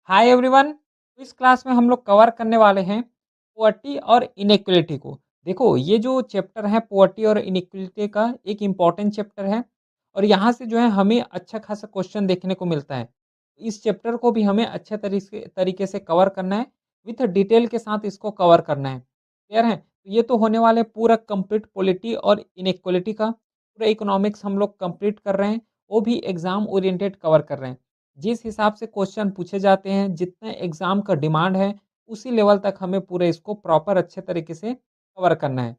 Hi everyone. इस class में हम लोग कवर करने वाले हैं पॉवर्टी और इनइक्वलिटी को। देखो, ये जो चैप्टर है पॉवर्टी और इनइक्वलिटी का एक इम्पॉर्टेंट चैप्टर है और यहाँ से जो है हमें अच्छा खासा क्वेश्चन देखने को मिलता है। इस चैप्टर को भी हमें अच्छे तरीके तरीके से कवर करना है, विथ डिटेल के साथ इसको कवर करना है। क्लियर है? तो ये तो होने वाले पूरा कंप्लीट पॉलिटी और इनइक्वलिटी का पूरा इकोनॉमिक्स हम लोग कंप्लीट कर रहे हैं, वो भी एग्जाम ओरिएंटेड कवर कर रहे हैं। जिस हिसाब से क्वेश्चन पूछे जाते हैं, जितना एग्ज़ाम का डिमांड है, उसी लेवल तक हमें पूरे इसको प्रॉपर अच्छे तरीके से कवर करना है।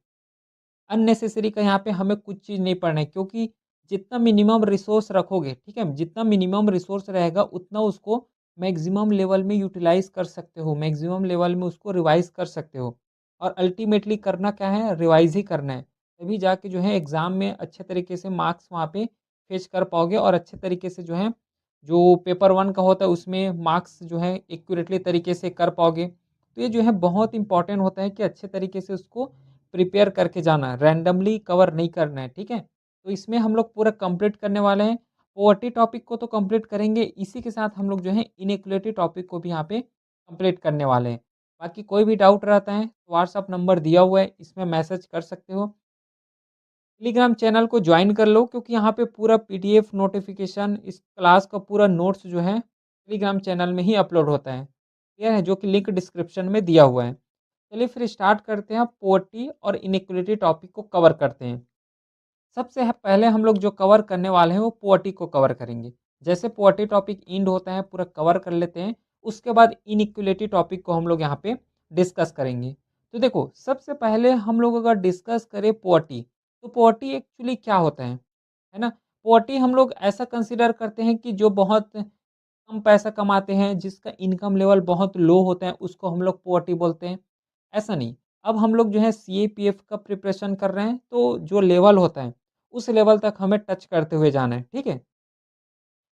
अननेसेसरी का यहाँ पे हमें कुछ चीज़ नहीं पढ़ना है, क्योंकि जितना मिनिमम रिसोर्स रखोगे, ठीक है? जितना मिनिमम रिसोर्स रहेगा उतना उसको मैक्सिमम लेवल में यूटिलाइज़ कर सकते हो, मैक्सिमम लेवल में उसको रिवाइज़ कर सकते हो। और अल्टीमेटली करना क्या है? रिवाइज़ ही करना है। तभी जाके जो है एग्ज़ाम में अच्छे तरीके से मार्क्स वहाँ पे फेच कर पाओगे और अच्छे तरीके से जो है, जो पेपर 1 का होता है उसमें मार्क्स जो है एक्यूरेटली तरीके से कर पाओगे। तो ये जो है बहुत इम्पोर्टेंट होता है कि अच्छे तरीके से उसको प्रिपेयर करके जाना, रैंडमली कवर नहीं करना है, ठीक है? तो इसमें हम लोग पूरा कंप्लीट करने वाले हैं। पॉवर्टी टॉपिक को तो कंप्लीट करेंगे, इसी के साथ हम लोग जो है इनइक्वालिटी टॉपिक को भी यहाँ पे कंप्लीट करने वाले हैं। बाकी कोई भी डाउट रहता है, तो व्हाट्सएप नंबर दिया हुआ है, इसमें मैसेज कर सकते हो। टेलीग्राम चैनल को ज्वाइन कर लो, क्योंकि यहाँ पे पूरा पीडीएफ नोटिफिकेशन इस क्लास का पूरा नोट्स जो है टेलीग्राम चैनल में ही अपलोड होता है। क्लियर है? जो कि लिंक डिस्क्रिप्शन में दिया हुआ है। चलिए फिर स्टार्ट करते हैं, पॉवर्टी और इनइक्वालिटी टॉपिक को कवर करते हैं। सबसे पहले हम लोग जो कवर करने वाले हैं वो पॉवर्टी को कवर करेंगे। जैसे पॉवर्टी टॉपिक एंड होता है पूरा कवर कर लेते हैं, उसके बाद इनइक्वालिटी टॉपिक को हम लोग यहाँ पे डिस्कस करेंगे। तो देखो, सबसे पहले हम लोग अगर डिस्कस करें पॉवर्टी, तो पॉवर्टी एक्चुअली क्या होता है ना? पॉवर्टी हम लोग ऐसा कंसिडर करते हैं कि जो बहुत कम पैसा कमाते हैं, जिसका इनकम लेवल बहुत लो होता है, उसको हम लोग पॉवर्टी बोलते हैं। ऐसा नहीं, अब हम लोग जो है सीएपीएफ का प्रिपरेशन कर रहे हैं, तो जो लेवल होता है, उस लेवल तक हमें टच करते हुए जाना है, ठीक है?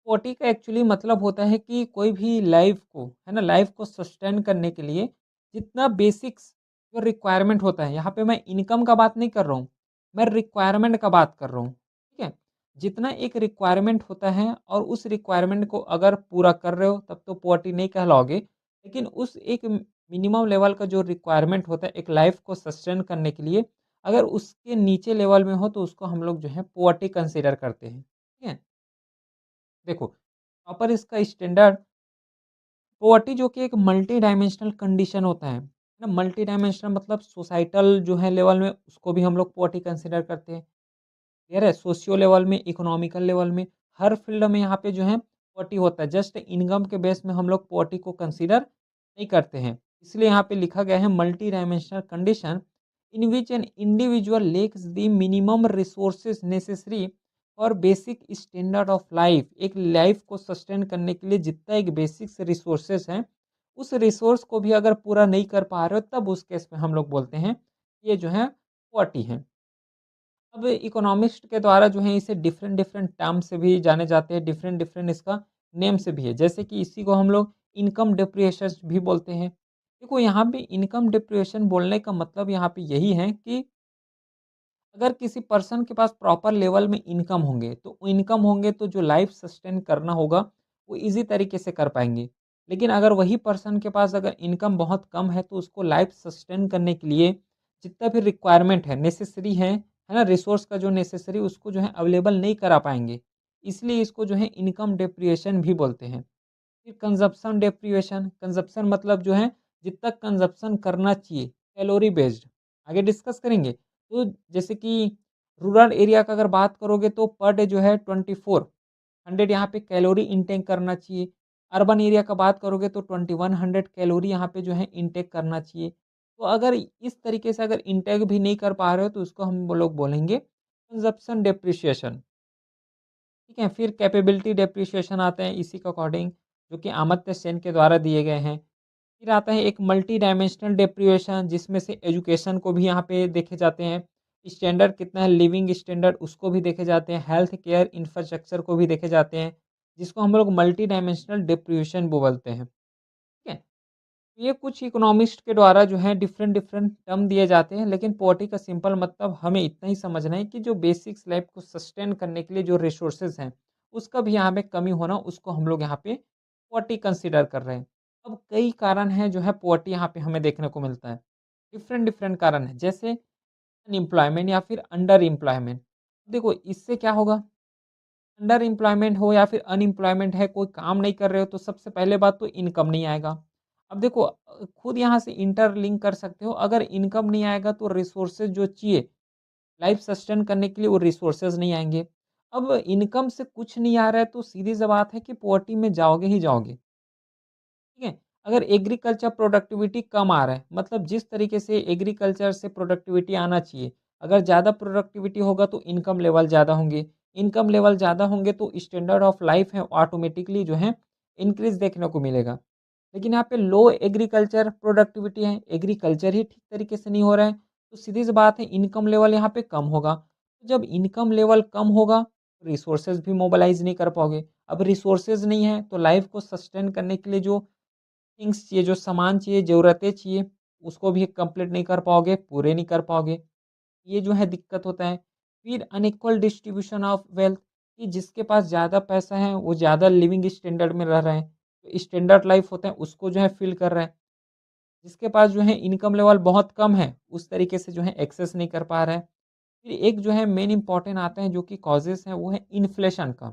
पॉवर्टी का एक्चुअली मतलब होता है कि कोई भी लाइफ को, है ना, लाइफ को सस्टेन करने के लिए जितना बेसिक्स जो रिक्वायरमेंट होता है, यहाँ पे मैं इनकम का बात नहीं कर रहा हूँ, मैं रिक्वायरमेंट का बात कर रहा हूँ, ठीक है? जितना एक रिक्वायरमेंट होता है और उस रिक्वायरमेंट को अगर पूरा कर रहे हो तब तो पॉवर्टी नहीं कहलाओगे, लेकिन उस एक मिनिमम लेवल का जो रिक्वायरमेंट होता है एक लाइफ को सस्टेन करने के लिए, अगर उसके नीचे लेवल में हो तो उसको हम लोग जो है पॉवर्टी कंसिडर करते हैं, ठीक है? देखो, प्रॉपर इसका स्टैंडर्ड पॉवर्टी जो कि एक मल्टी डायमेंशनल कंडीशन होता है ना। मल्टी डायमेंशनल मतलब सोसाइटल जो है लेवल में उसको भी हम लोग पॉवर्टी कंसिडर करते हैं। क्लियर है? सोशियो लेवल में, इकोनॉमिकल लेवल में, हर फील्ड में यहाँ पे जो है पॉवर्टी होता है। जस्ट इनकम के बेस में हम लोग पॉवर्टी को कंसिडर नहीं करते हैं। इसलिए यहाँ पे लिखा गया है multi dimensional condition in which an individual lacks the minimum resources necessary और बेसिक स्टैंडर्ड ऑफ लाइफ। एक लाइफ को सस्टेन करने के लिए जितना एक बेसिक्स रिसोर्सेज हैं, उस रिसोर्स को भी अगर पूरा नहीं कर पा रहे हो, तब उस केस में हम लोग बोलते हैं ये जो है पॉवर्टी है। अब इकोनॉमिस्ट के द्वारा जो है इसे डिफरेंट डिफरेंट टर्म से भी जाने जाते हैं, डिफरेंट डिफरेंट इसका नेम से भी है। जैसे कि इसी को हम लोग इनकम डिप्रिसिएशन भी बोलते हैं। देखो, यहाँ पे इनकम डिप्रिसिएशन बोलने का मतलब यहाँ पे यही है कि अगर किसी पर्सन के पास प्रॉपर लेवल में इनकम होंगे तो जो लाइफ सस्टेन करना होगा वो ईज़ी तरीके से कर पाएँगे। लेकिन अगर वही पर्सन के पास अगर इनकम बहुत कम है तो उसको लाइफ सस्टेन करने के लिए जितना भी रिक्वायरमेंट है, नेसेसरी है ना? रिसोर्स का जो नेसेसरी उसको जो है अवेलेबल नहीं करा पाएँगे। इसलिए इसको जो है इनकम डेप्रिसिएशन भी बोलते हैं। फिर कंज़प्शन डेप्रिवेशन, कंज़प्शन मतलब जो है जितना कंज़प्शन करना चाहिए, कैलोरी बेस्ड, आगे डिस्कस करेंगे। तो जैसे कि रूरल एरिया का अगर बात करोगे तो पर डे जो है 2400 यहाँ पे कैलोरी इंटेक करना चाहिए। अर्बन एरिया का बात करोगे तो 2100 कैलोरी यहाँ पे जो है इंटेक करना चाहिए। तो अगर इस तरीके से अगर इंटेक भी नहीं कर पा रहे हो तो उसको हम लोग बोलेंगे कंज़प्शन डेप्रिसिएशन। ठीक है? फिर कैपेबिलिटी डेप्रिसिएशन आते हैं इसी के अकॉर्डिंग, जो कि अमर्त्य सेन के द्वारा दिए गए हैं। फिर आता है एक मल्टी डायमेंशनल डेप्रिसिएशन, जिसमें से एजुकेशन को भी यहाँ पे देखे जाते हैं। स्टैंडर्ड कितना है, लिविंग स्टैंडर्ड उसको भी देखे जाते हैं। हेल्थ केयर इंफ्रास्ट्रक्चर को भी देखे जाते हैं, जिसको हम लोग मल्टी डायमेंशनल डेप्रिसिएशन बोलते हैं। ठीक है? ये कुछ इकोनॉमिस्ट के द्वारा जो है डिफरेंट डिफरेंट टर्म दिए जाते हैं, लेकिन पॉवर्टी का सिंपल मतलब हमें इतना ही समझना है कि जो बेसिक्स लाइफ को सस्टेन करने के लिए जो रिसोर्सेज हैं, उसका भी यहाँ पे कमी होना, उसको हम लोग यहाँ पे पॉवर्टी कंसिडर कर रहे हैं। अब कई कारण हैं जो है पॉवर्टी यहाँ पे हमें देखने को मिलता है। डिफरेंट डिफरेंट कारण हैं, जैसे अनएम्प्लॉयमेंट या फिर अंडर एम्प्लॉयमेंट। देखो इससे क्या होगा, अंडर एम्प्लॉयमेंट हो या फिर अनएम्प्लॉयमेंट है, कोई काम नहीं कर रहे हो, तो सबसे पहले बात तो इनकम नहीं आएगा। अब देखो खुद यहाँ से इंटरलिंक कर सकते हो, अगर इनकम नहीं आएगा तो रिसोर्सेज जो चाहिए लाइफ सस्टेन करने के लिए, वो रिसोर्सेज नहीं आएँगे। अब इनकम से कुछ नहीं आ रहा है तो सीधी-सी बात है कि पॉवर्टी में जाओगे ही जाओगे। ठीक है? अगर एग्रीकल्चर प्रोडक्टिविटी कम आ रहा है, मतलब जिस तरीके से एग्रीकल्चर से प्रोडक्टिविटी आना चाहिए, अगर ज़्यादा प्रोडक्टिविटी होगा तो इनकम लेवल ज़्यादा होंगे। इनकम लेवल ज़्यादा होंगे तो स्टैंडर्ड ऑफ लाइफ है ऑटोमेटिकली जो है इंक्रीज़ देखने को मिलेगा। लेकिन यहाँ पे लो एग्रीकल्चर प्रोडक्टिविटी है, एग्रीकल्चर ही ठीक तरीके से नहीं हो रहा है, तो सीधी-सी बात है इनकम लेवल यहाँ पे कम होगा। जब इनकम लेवल कम होगा, रिसोर्सेज़ भी मोबिलाइज़ नहीं कर पाओगे। अब रिसोर्सेज़ नहीं है तो लाइफ को सस्टेन करने के लिए जो थिंग्स चाहिए, जो सामान चाहिए, ज़रूरतें चाहिए, उसको भी कंप्लीट नहीं कर पाओगे, पूरे नहीं कर पाओगे। ये जो है दिक्कत होता है। फिर अनइक्वल डिस्ट्रीब्यूशन ऑफ वेल्थ, कि जिसके पास ज़्यादा पैसा है, वो ज़्यादा लिविंग स्टैंडर्ड में रह रहे हैं। तो स्टैंडर्ड लाइफ होता है, उसको जो है फ़ील कर रहा है। जिसके पास जो है इनकम लेवल बहुत कम है, उस तरीके से जो है एक्सेस नहीं कर पा रहा है। फिर एक जो है मेन इम्पोर्टेंट आता है जो कि कॉज़ेज़ हैं, वो है इन्फ्लेशन का।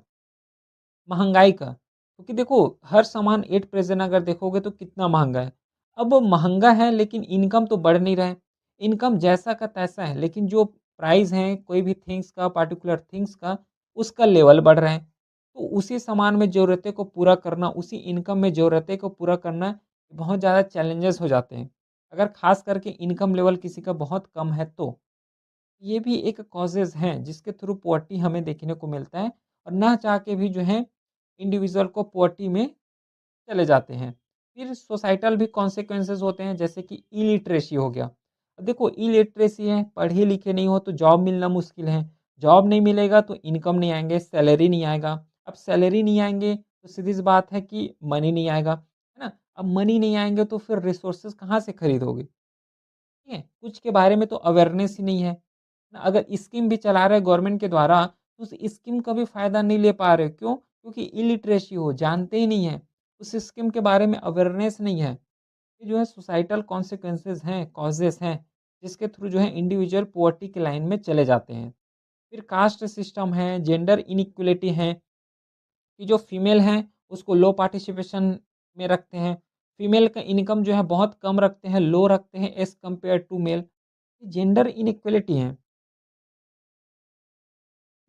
महँगाई का, क्योंकि देखो हर सामान एट प्रेज़ेंट अगर देखोगे तो कितना महँगा है। अब महँगा है लेकिन इनकम तो बढ़ नहीं रहा है। इनकम जैसा का तैसा है, लेकिन जो प्राइस है कोई भी थिंग्स का, पार्टिकुलर थिंग्स का, उसका लेवल बढ़ रहा है। तो उसी सामान में ज़रूरतें को पूरा करना, उसी इनकम में ज़रूरतें को पूरा करना बहुत ज़्यादा चैलेंजेस हो जाते हैं। अगर ख़ास करके इनकम लेवल किसी का बहुत कम है तो। ये भी एक कॉजेज़ हैं जिसके थ्रू पॉवर्टी हमें देखने को मिलता है, और ना चाह के भी जो है इंडिविजुअल को पॉवर्टी में चले जाते हैं। फिर सोसाइटल भी कॉन्सिक्वेंसेस होते हैं, जैसे कि इलिटरेसी हो गया। अब देखो इलिटरेसी है, पढ़े लिखे नहीं हो तो जॉब मिलना मुश्किल है। जॉब नहीं मिलेगा तो इनकम नहीं आएँगे, सैलरी नहीं आएगा। अब सैलरी नहीं आएँगे तो सीधी-सी बात है कि मनी नहीं आएगा, है ना? अब मनी नहीं आएँगे तो फिर रिसोर्सेज़ कहाँ से खरीदोगे? ठीक है? कुछ के बारे में तो अवेयरनेस ही नहीं है। अगर स्कीम भी चला रहे हैं गवर्नमेंट के द्वारा, तो उस स्कीम का भी फ़ायदा नहीं ले पा रहे। क्यों? क्योंकि इलिटरेसी हो, जानते ही नहीं हैं। उस स्कीम के बारे में अवेयरनेस नहीं है। ये जो है सोसाइटल कॉन्सिक्वेंसेज़ हैं, कॉजेज़ हैं, जिसके थ्रू जो है इंडिविजुअल पॉवर्टी की लाइन में चले जाते हैं। फिर कास्ट सिस्टम है, जेंडर इनइक्वालिटी है, कि जो फीमेल हैं उसको लो पार्टिसिपेशन में रखते हैं। फीमेल का इनकम जो है बहुत कम रखते हैं, लो रखते हैं as compare to male. Gender inequality है।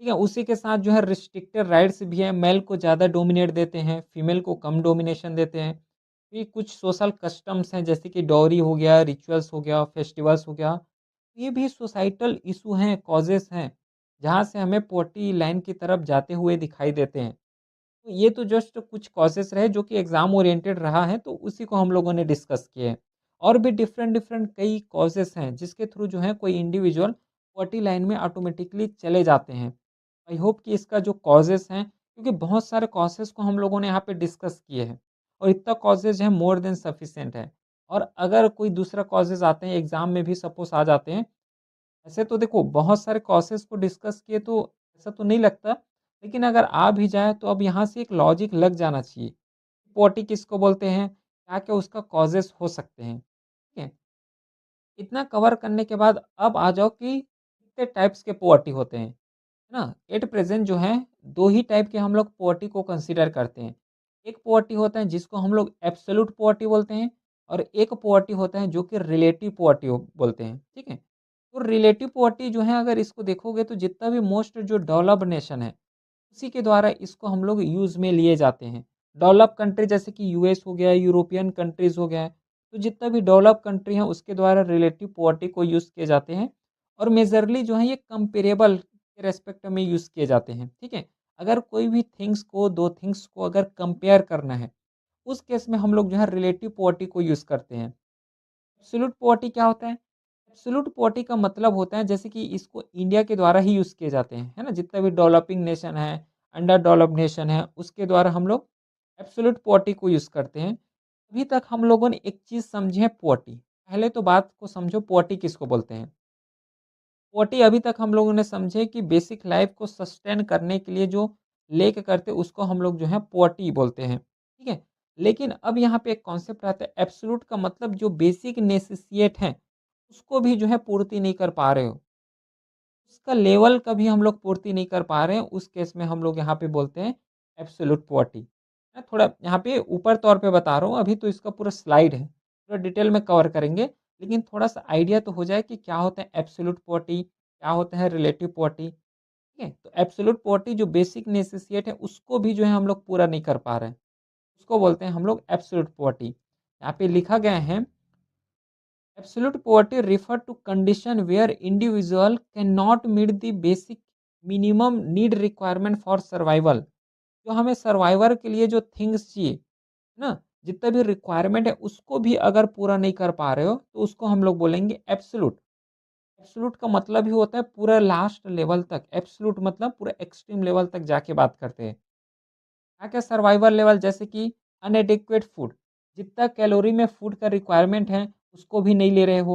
ठीक है, उसी के साथ जो है रिस्ट्रिक्टेड राइट्स भी है, मेल को ज़्यादा डोमिनेट देते हैं, फीमेल को कम डोमिनेशन देते हैं। फिर कुछ सोशल कस्टम्स हैं जैसे कि डॉरी हो गया, रिचुअल्स हो गया, फेस्टिवल्स हो गया। ये भी सोसाइटल इशू हैं, कॉजेज़ हैं, जहाँ से हमें पॉवर्टी लाइन की तरफ जाते हुए दिखाई देते हैं। तो ये तो जस्ट कुछ कॉजेज़ रहे जो कि एग्ज़ाम ओरिएंटेड रहा है, तो उसी को हम लोगों ने डिस्कस किए हैं। और भी डिफरेंट डिफरेंट कई कॉजेज़ हैं जिसके थ्रू जो है कोई इंडिविजुअल पॉवर्टी लाइन में ऑटोमेटिकली चले जाते हैं। आई होप कि इसका जो कॉजेज़ हैं, क्योंकि बहुत सारे कॉजेज़ को हम लोगों ने यहाँ पे डिस्कस किए हैं, और इतना कॉजेज़ है मोर देन सफिशिएंट है। और अगर कोई दूसरा कॉजेज़ आते हैं एग्ज़ाम में भी सपोज़ आ जाते हैं, ऐसे तो देखो बहुत सारे कॉजेज़ को डिस्कस किए तो ऐसा तो नहीं लगता, लेकिन अगर आ भी जाए तो अब यहाँ से एक लॉजिक लग जाना चाहिए। पॉवर्टी किसको बोलते हैं? क्या-क्या उसका कॉजेज़ हो सकते हैं? ठीक है? इतना कवर करने के बाद अब आ जाओ कि कितने टाइप्स के पॉवर्टी होते हैं। है ना? एट प्रेज़ेंट जो है 2 ही टाइप के हम लोग पॉवर्टी को कंसीडर करते हैं। एक पॉवर्टी होता है जिसको हम लोग एब्सोल्यूट पॉवर्टी बोलते हैं, और एक पॉवर्टी होता है जो कि रिलेटिव पॉवर्टी बोलते हैं, ठीक है? तो रिलेटिव पॉवर्टी जो है अगर इसको देखोगे तो जितना भी मोस्ट जो डेवलप्ड नेशन है, उसी के द्वारा इसको हम लोग यूज़ में लिए जाते हैं। डेवलप कंट्री जैसे कि यूएस हो गया, यूरोपियन कंट्रीज़ हो गया, तो जितना भी डेवलप कंट्री है उसके द्वारा रिलेटिव पॉवर्टी को यूज़ किए जाते हैं, और मेजरली जो है ये कंपेरेबल के रेस्पेक्ट में यूज़ किए जाते हैं, ठीक है? अगर कोई भी थिंग्स को, 2 थिंग्स को अगर कंपेयर करना है, उस केस में हम लोग जो है रिलेटिव पॉवर्टी को यूज़ करते हैं। एब्सोल्यूट पॉवर्टी क्या होता है? एब्सोल्यूट पॉवर्टी का मतलब होता है जैसे कि इसको इंडिया के द्वारा ही यूज़ किए जाते हैं, है ना? जितना भी डेवलपिंग नेशन है, अंडर डेवलप्ड नेशन है, उसके द्वारा हम लोग एब्सोल्यूट पॉवर्टी को यूज़ करते हैं। अभी तक हम लोगों ने एक चीज़ समझी है पॉवर्टी। पहले तो बात को समझो पॉवर्टी किसको बोलते हैं? पॉवर्टी अभी तक हम लोगों ने समझे कि बेसिक लाइफ़ को सस्टेन करने के लिए जो लेक करते हैं उसको हम लोग जो है पॉवर्टी बोलते हैं, ठीक है? लेकिन अब यहाँ पे एक कॉन्सेप्ट आता है एब्सोल्यूट का मतलब जो बेसिक नेसेसिएट हैं, उसको भी जो है पूर्ति नहीं कर पा रहे हो। उसका लेवल का भी हम लोग पूर्ति नहीं कर पा रहे हैं, उस केस में हम लोग यहाँ पे बोलते हैं एब्सोल्यूट पॉवर्टी। मैं थोड़ा यहाँ पे ऊपर तौर पे बता रहा हूँ, अभी तो इसका पूरा स्लाइड है, पूरा डिटेल में कवर करेंगे, लेकिन थोड़ा-सा आइडिया तो हो जाए कि क्या होता है एब्सोल्यूट पॉवर्टी, क्या होता है रिलेटिव पॉवर्टी, ठीक है? तो एब्सोल्यूट पॉवर्टी जो बेसिक नेसेसिएट है, उसको भी जो है हम लोग पूरा नहीं कर पा रहे हैं, उसको बोलते हैं हम लोग एब्सोल्यूट पॉवर्टी। यहाँ पे लिखा गया है Absolute poverty refer to condition where individual cannot meet the basic minimum need requirement for survival। जो हमें सर्वाइवर के लिए जो थिंग्स चाहिए ना, जितना भी रिक्वायरमेंट है उसको भी अगर पूरा नहीं कर पा रहे हो तो उसको हम लोग बोलेंगे एब्सोल्यूट। एब्सोल्यूट का मतलब ही होता है पूरा लास्ट लेवल तक, एब्सोल्यूट मतलब पूरा एक्सट्रीम लेवल तक जाके बात करते हैं। क्या-क्या सर्वाइवल लेवल जैसे कि अनएडिक्वेट फूड, जितना कैलोरी में फूड का रिक्वायरमेंट है, उसको भी नहीं ले रहे हो।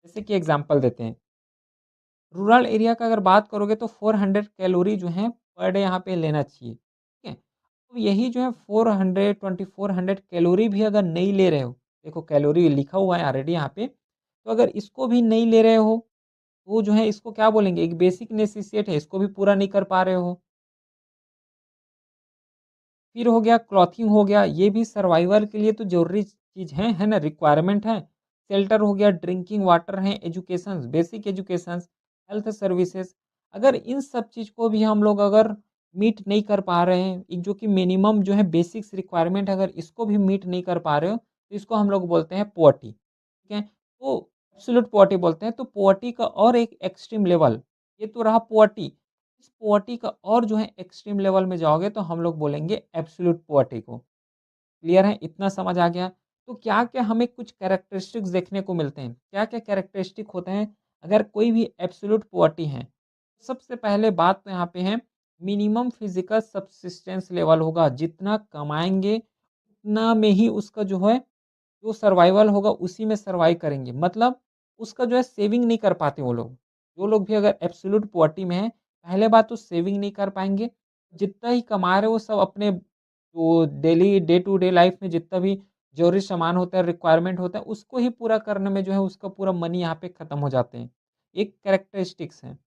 जैसे कि एग्ज़ाम्पल देते हैं, रूरल एरिया का अगर बात करोगे तो 400 कैलोरी जो है पर डे यहाँ पे लेना चाहिए, ठीक है? तो यही जो है 400 2400 कैलोरी भी अगर नहीं ले रहे हो, देखो कैलोरी लिखा हुआ है ऑलरेडी यहाँ पे, तो अगर इसको भी नहीं ले रहे हो, तो जो है इसको क्या बोलेंगे? एक बेसिक नेसेसिटी है, इसको भी पूरा नहीं कर पा रहे हो। फिर हो गया क्लॉथिंग हो गया, ये भी सर्वाइवल के लिए तो ज़रूरी चीज़ है ना? रिक्वायरमेंट है। शेल्टर हो गया, ड्रिंकिंग वाटर है, educations, basic educations, health services. अगर इन सब चीज़ को भी हम लोग अगर मीट नहीं कर पा रहे हैं, एक जो कि मिनिमम जो है बेसिक्स रिक्वायरमेंट अगर इसको भी मीट नहीं कर पा रहे हो, तो इसको हम लोग बोलते हैं पॉवर्टी, ठीक है? तो एब्सोल्यूट पॉवर्टी बोलते हैं, तो पॉवर्टी का और एक एक्सट्रीम लेवल, ये तो रहा पॉवर्टी। इस पॉवर्टी का और जो है एक्सट्रीम लेवल में जाओगे तो हम लोग बोलेंगे एब्सोल्यूट पॉवर्टी को। क्लियर है? इतना समझ आ गया। तो क्या-क्या हमें कुछ कैरेक्टरिस्टिक्स देखने को मिलते हैं? क्या-क्या कैरेक्टरिस्टिक होते हैं अगर कोई भी एब्सोल्यूट पॉवर्टी है? सबसे पहले बात तो यहाँ पे है मिनिमम फिजिकल सब्सिस्टेंस लेवल होगा। जितना कमाएँगे उतना में ही उसका जो है जो सर्वाइवल होगा उसी में सर्वाइव करेंगे। मतलब उसका जो है सेविंग नहीं कर पाते वो लोग। जो लोग भी अगर एब्सोल्यूट पॉवर्टी में हैं, पहले बात तो सेविंग नहीं कर पाएँगे। जितना ही कमा रहे हो वो सब अपने जो daily day to day life में जितना भी ज़रूरी सामान होता है, रिक्वायरमेंट होता है, उसको ही पूरा करने में जो है उसका पूरा मनी यहाँ पे खत्म हो जाते हैं। एक कैरेक्टरिस्टिक्स है।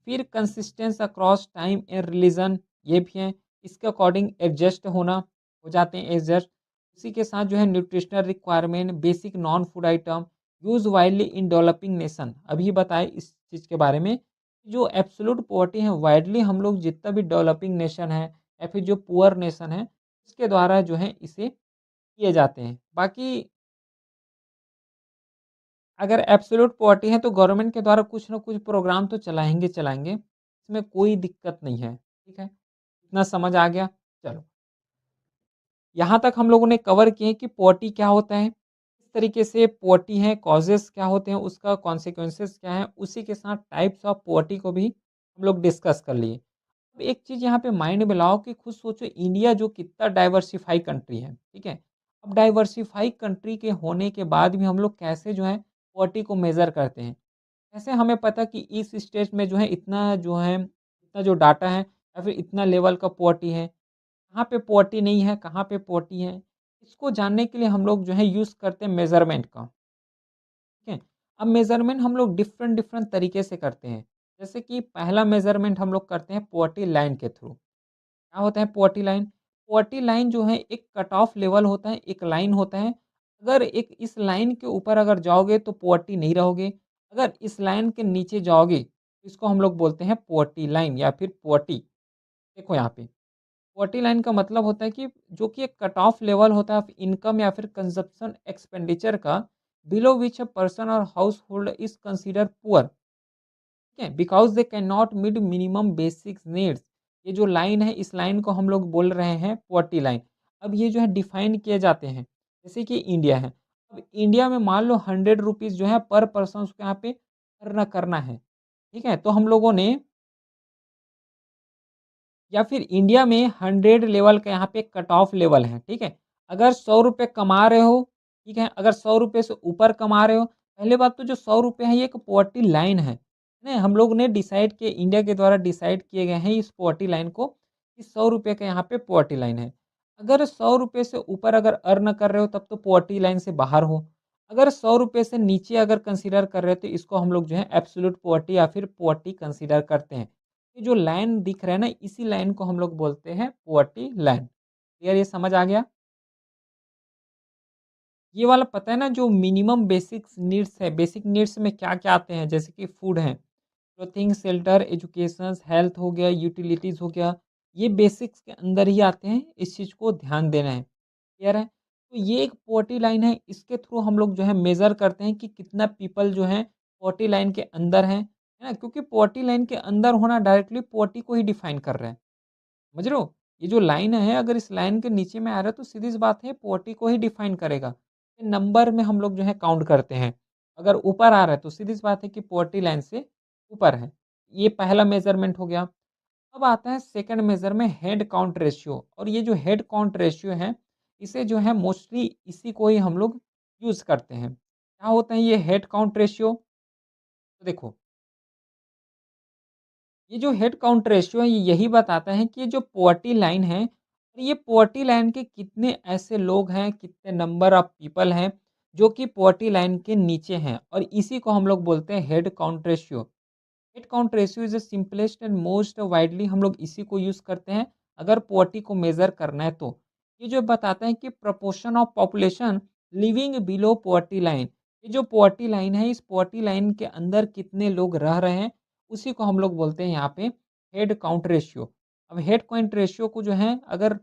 फिर consistence across time and religion, ये भी है। इसके अकॉर्डिंग एडजस्ट होना, हो जाते हैं एडजस्ट। उसी के साथ जो है nutritional requirement, basic non food item use widely in developing nation, अभी बताए इस चीज़ के बारे में। जो एब्सोल्यूट पॉवर्टी है वाइडली हम लोग जितना भी डेवलपिंग नेशन है या फिर जो पुअर नेशन है उसके द्वारा जो है इसे किए जाते हैं। बाकी अगर एब्सोल्यूट पॉवर्टी है तो गवर्नमेंट के द्वारा कुछ ना कुछ प्रोग्राम तो चलाएँगे चलाएँगे, इसमें कोई दिक्कत नहीं है, ठीक है? इतना समझ आ गया? चलो, यहाँ तक हम लोगों ने कवर किए कि पॉवर्टी क्या होता है, किस तरीके से पॉवर्टी है, कॉजेज़ क्या होते हैं, उसका कॉन्सिक्वेंसेज़ क्या है, उसी के साथ टाइप्स ऑफ पॉवर्टी को भी हम लोग डिस्कस कर लिए। अब एक चीज़ यहाँ पे माइंड में लाओ कि खुद सोचो इंडिया जो कितना डाइवर्सिफ़ाई कंट्री है, ठीक है? अब डाइवर्सिफ़ाई कंट्री के होने के बाद भी हम लोग कैसे जो है पॉवर्टी को मेज़र करते हैं? कैसे हमें पता कि इस स्टेट में जो है इतना जो है, इतना जो डाटा है या फिर इतना लेवल का पॉवर्टी है, कहाँ पे पॉवर्टी नहीं है, कहाँ पे पॉवर्टी है? इसको जानने के लिए हम लोग जो है यूज़ करते हैं मेज़रमेंट का, ठीक है? अब मेज़रमेंट हम लोग डिफ़रेंट डिफ़रेंट तरीके से करते हैं। जैसे कि पहला मेज़रमेंट हम लोग करते हैं पॉवर्टी लाइन के थ्रू। क्या होता है पॉवर्टी लाइन? पॉवर्टी लाइन जो है एक कट ऑफ लेवल होता है, एक लाइन होता है। अगर एक इस लाइन के ऊपर अगर जाओगे तो पॉवर्टी नहीं रहोगे। अगर इस लाइन के नीचे जाओगे, तो इसको हम लोग बोलते हैं पॉवर्टी लाइन या फिर पॉवर्टी। देखो यहाँ पे, पॉवर्टी लाइन का मतलब होता है कि जो कि एक कट ऑफ लेवल होता है ऑफ इनकम या फिर कंज़प्शन एक्सपेंडिचर का, बिलो व्हिच अ पर्सन और हाउसहोल्ड इज़ कंसीडर पुअर। ठीक है? Because they can not meet minimum basic needs. ये जो लाइन है, इस लाइन को हम लोग बोल रहे हैं पॉवर्टी लाइन। अब ये जो है डिफाइन किए जाते हैं, जैसे कि इंडिया है। अब इंडिया में मान लो 100 रुपीज़ जो है पर पर्सन उसको यहाँ पे अर्न करना है, ठीक है? तो हम लोगों ने या फिर इंडिया में 100 लेवल का यहाँ पे कट ऑफ लेवल है, ठीक है? अगर ₹100 कमा रहे हो, ठीक है? अगर ₹100 से ऊपर कमा रहे हो, पहली बात तो जो ₹100 है ये एक पॉवर्टी लाइन है। नहीं, हम लोग ने डिसाइड किए, इंडिया के द्वारा डिसाइड किए गए हैं इस पॉवर्टी लाइन को कि ₹100 का यहाँ पे पॉवर्टी लाइन है। अगर ₹100 से ऊपर अगर अर्न कर रहे हो तब तो पॉवर्टी लाइन से बाहर हो। अगर ₹100 से नीचे अगर कंसीडर कर रहे हो तो इसको हम लोग जो है एब्सोल्यूट पॉवर्टी या फिर पॉवर्टी कंसीडर करते हैं। ये जो लाइन दिख रहा है ना, इसी लाइन को हम लोग बोलते हैं पॉवर्टी लाइन। क्लियर, ये समझ आ गया? ये वाला पता है ना, जो मिनिमम बेसिक्स नीड्स है, बेसिक नीड्स में क्या-क्या आते हैं, जैसे कि फूड है, क्लोथिंग, शेल्टर, एजुकेशन, हेल्थ हो गया, यूटिलिटीज़ हो गया, ये बेसिक्स के अंदर ही आते हैं, इस चीज़ को ध्यान देना है। क्लियर है? तो ये एक पॉवर्टी लाइन है, इसके थ्रू हम लोग जो है मेज़र करते हैं कि कितना पीपल जो है पॉवर्टी लाइन के अंदर हैं, है ना? क्योंकि पॉवर्टी लाइन के अंदर होना डायरेक्टली पॉवर्टी को ही डिफाइन कर रहा है। समझ रहे हो? ये जो लाइन है, अगर इस लाइन के नीचे में आ रहा है तो सीधी सी बात है, पॉवर्टी को ही डिफाइन करेगा। ये नंबर में हम लोग जो है काउंट करते हैं। अगर ऊपर आ रहा है तो सीधी सी बात है कि पॉवर्टी लाइन से ऊपर है। ये पहला मेज़रमेंट हो गया। अब आता है सेकंड मेज़र में हेड काउंट रेशियो, और ये जो हेड काउंट रेशियो है, इसे जो है मोस्टली इसी को ही हम लोग यूज़ करते हैं। क्या होता है ये हेड काउंट रेशियो? तो देखो, ये जो हेड काउंट रेशियो है, ये यही बताता है कि ये जो पॉवर्टी लाइन है, ये पॉवर्टी लाइन के कितने ऐसे लोग हैं, कितने नंबर ऑफ पीपल हैं, जो कि पॉवर्टी लाइन के नीचे हैं, और इसी को हम लोग बोलते हैं head count ratio. Head count ratio is the simplest and most widely हम लोग इसी को यूज़ करते हैं, अगर पॉवर्टी को मेज़र करना है तो। ये जो बताता है कि proportion of population living below poverty line, ये जो पॉवर्टी लाइन है, इस पॉवर्टी लाइन के अंदर कितने लोग रह रहे हैं, उसी को हम लोग बोलते हैं यहाँ पे हेड काउंट रेशियो। अब हेड काउंट रेशियो को जो है, अगर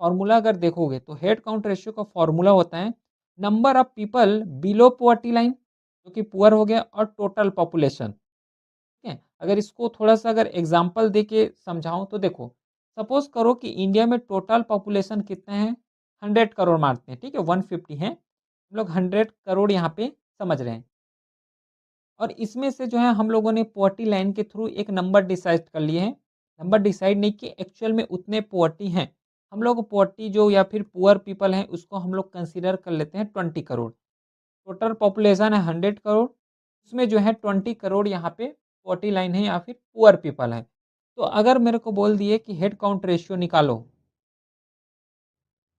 फ़ॉर्मूला अगर देखोगे तो हेड काउंट रेशियो का फ़ॉर्मूला होता है number of people below poverty line, जो कि पुअर हो गया, और टोटल पॉपुलेशन। ठीक है? अगर इसको थोड़ा-सा अगर एग्ज़ाम्पल देके समझाऊँ तो देखो, सपोज़ करो कि इंडिया में टोटल पॉपुलेशन कितना है? 100 करोड़ मानते हैं, ठीक है? 150 है। हम लोग 100 करोड़ यहाँ पे समझ रहे हैं। और इसमें से जो है हम लोगों ने पॉवर्टी लाइन के थ्रू एक नंबर डिसाइड कर लिए हैं। नंबर डिसाइड नहीं किए, एक्चुअल में उतने पॉवर्टी हैं। हम लोग पॉवर्टी जो या फिर पुअर पीपल हैं, उसको हम लोग कंसीडर कर लेते हैं 20 करोड़। टोटल पॉपुलेशन है 100 करोड़, उसमें जो है 20 करोड़ यहाँ पे पॉवर्टी लाइन है या फिर पुअर पीपल है। तो अगर मेरे को बोल दिए कि हेड काउंट रेशियो निकालो,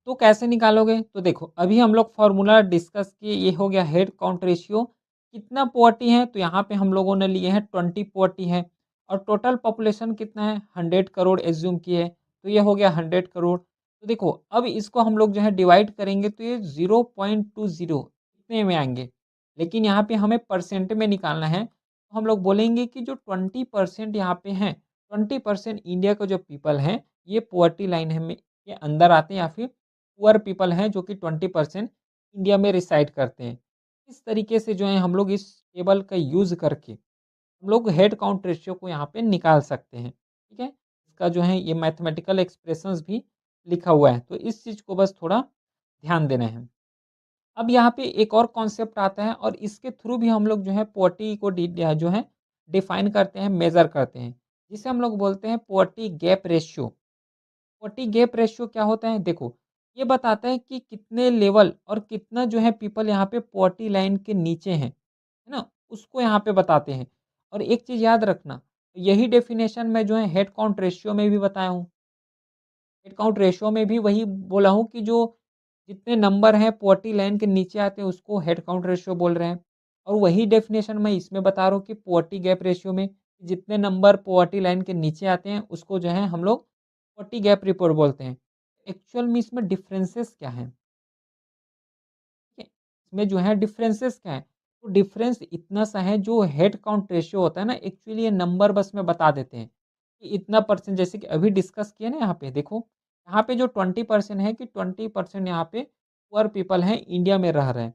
तो कैसे निकालोगे? तो देखो, अभी हम लोग फ़ॉर्मूला डिस्कस किए, ये हो गया हेड काउंट रेशियो। कितना पॉवर्टी है? तो यहाँ पे हम लोगों ने लिए हैं 20 पॉवर्टी है, और टोटल पॉपुलेशन कितना है? 100 करोड़ एज़्यूम किए, तो ये हो गया 100 करोड़। तो देखो, अब इसको हम लोग जो है डिवाइड करेंगे तो ये 0.20 इतने में आएँगे। लेकिन यहाँ पे हमें परसेंट में निकालना है, तो हम लोग बोलेंगे कि जो 20% यहाँ पे हैं, 20% इंडिया का जो पीपल हैं, ये पॉवर्टी लाइन है में के अंदर आते हैं, या फिर पुअर पीपल हैं जो कि 20% इंडिया में रिसाइड करते हैं। इस तरीके से जो है हम लोग इस टेबल का यूज़ करके हम लोग हेड काउंट रेशियो को यहाँ पे निकाल सकते हैं। ठीक है? इसका जो है ये मैथमेटिकल एक्सप्रेशंस भी लिखा हुआ है, तो इस चीज़ को बस थोड़ा ध्यान देना है। अब यहाँ पे एक और कॉन्सेप्ट आता है, और इसके थ्रू भी हम लोग जो है पॉवर्टी को जो है डिफाइन करते हैं, मेज़र करते हैं, जिसे हम लोग बोलते हैं poverty gap ratio. Poverty gap ratio क्या होता है? देखो, ये बताता है कि कितने लेवल और कितना जो है पीपल यहाँ पे पॉवर्टी लाइन के नीचे हैं, है ना? उसको यहाँ पे बताते हैं। और एक चीज़ याद रखना, यही डेफिनेशन मैं जो है हेड काउंट रेशियो में भी बताया हूँ। हेड काउंट रेशियो में भी वही बोला हूँ कि जो जितने नंबर हैं पॉवर्टी लाइन के नीचे आते हैं, उसको हेड काउंट रेशियो बोल रहे हैं। और वही डेफिनेशन मैं इसमें बता रहा हूँ कि पॉवर्टी गैप रेशियो में जितने नंबर पॉवर्टी लाइन के नीचे आते हैं, उसको जो है हम लोग पॉवर्टी गैप रिपोर्ट बोलते हैं। एक्चुअल में इसमें डिफरेंसेस क्या हैं? ठीक है? इसमें जो है डिफरेंसेस क्या हैं? तो डिफरेंस इतना सा है, जो हेड काउंट रेशियो होता है ना, एक्चुअली ये नंबर बस में बता देते हैं कि इतना परसेंट, जैसे कि अभी डिस्कस किया ना यहाँ पे देखो, यहाँ पे जो 20% है कि 20% यहाँ पे पुअर पीपल हैं, इंडिया में रह रहे हैं।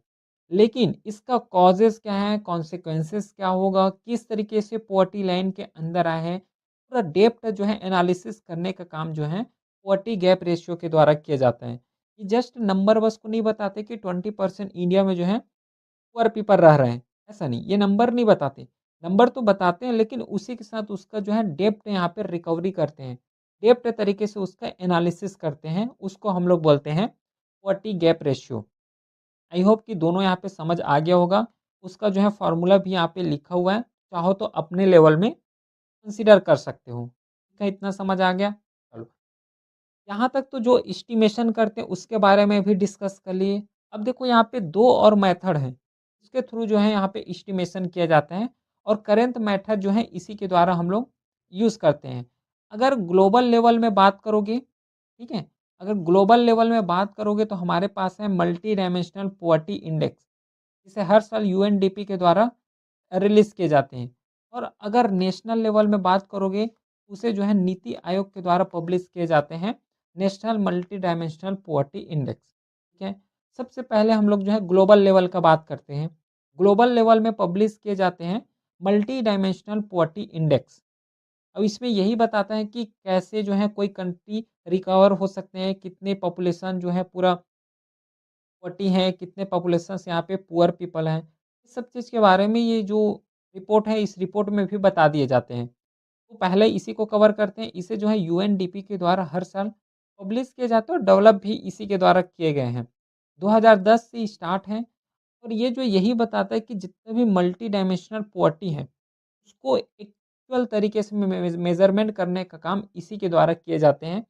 लेकिन इसका कॉजेज़ क्या है, कॉन्सिक्वेंसेस क्या होगा, किस तरीके से पॉवर्टी लाइन के अंदर आए हैं, पूरा डेप्थ जो है एनालिसिस करने का काम जो है पॉवर्टी गैप रेशियो के द्वारा किया जाता है। ये जस्ट नंबर बस को नहीं बताते कि 20% इंडिया में जो है पुअर पीपल रह रहे हैं, ऐसा नहीं, ये नंबर नहीं बताते। नंबर तो बताते हैं, लेकिन उसी के साथ उसका जो है डेप्थ यहाँ पे रिकवरी करते हैं। डेप्थ तरीके से उसका एनालिसिस करते हैं, उसको हम लोग बोलते हैं poverty gap ratio. I hope कि दोनों यहाँ पे समझ आ गया होगा। उसका जो है फ़ॉर्मूला भी यहाँ पे लिखा हुआ है, चाहो तो अपने लेवल में कंसीडर कर सकते हो। क्या इतना समझ आ गया? चलो। यहाँ तक तो जो एस्टिमेशन करते हैं उसके बारे में भी डिस्कस कर लिए। अब देखो यहाँ पे 2 और मेथड हैं, इसके थ्रू जो है यहाँ पे एस्टिमेशन किया जाता है और करंट मेथड जो है इसी के द्वारा हम लोग यूज़ करते हैं। अगर ग्लोबल लेवल में बात करोगे, ठीक है? अगर ग्लोबल लेवल में बात करोगे तो हमारे पास है मल्टी डायमेंशनल पॉवर्टी इंडेक्स, इसे हर साल यूएनडीपी के द्वारा रिलीज़ किए जाते हैं। और अगर नेशनल लेवल में बात करोगे, उसे जो है नीति आयोग के द्वारा पब्लिश किए जाते हैं, national multi dimensional poverty index, ठीक है? सबसे पहले हम लोग जो है ग्लोबल लेवल का बात करते हैं। ग्लोबल लेवल में पब्लिश किए जाते हैं मल्टी डायमेंशनल पॉवर्टी इंडेक्स। अब इसमें यही बताता है कि कैसे जो है कोई कंट्री रिकवर हो सकते हैं, कितने पॉपुलेशन जो है पूरा 40 हैं, कितने पॉपुलेशंस यहाँ पे पुअर पीपल हैं। इस सब चीज़ के बारे में ये जो रिपोर्ट है, इस रिपोर्ट में भी बता दिए जाते हैं। तो पहले इसी को कवर करते हैं। इसे जो है यूएनडीपी के द्वारा हर साल पब्लिश किया जाता है और डेवलप भी इसी के द्वारा किए गए हैं। 2010 से स्टार्ट है और ये जो यही बताता है कि जितने भी मल्टी डायमेंशनल पॉवर्टी है, उसको एक्चुअल तरीके से मेज़रमेंट करने का काम इसी के द्वारा किए जाते हैं,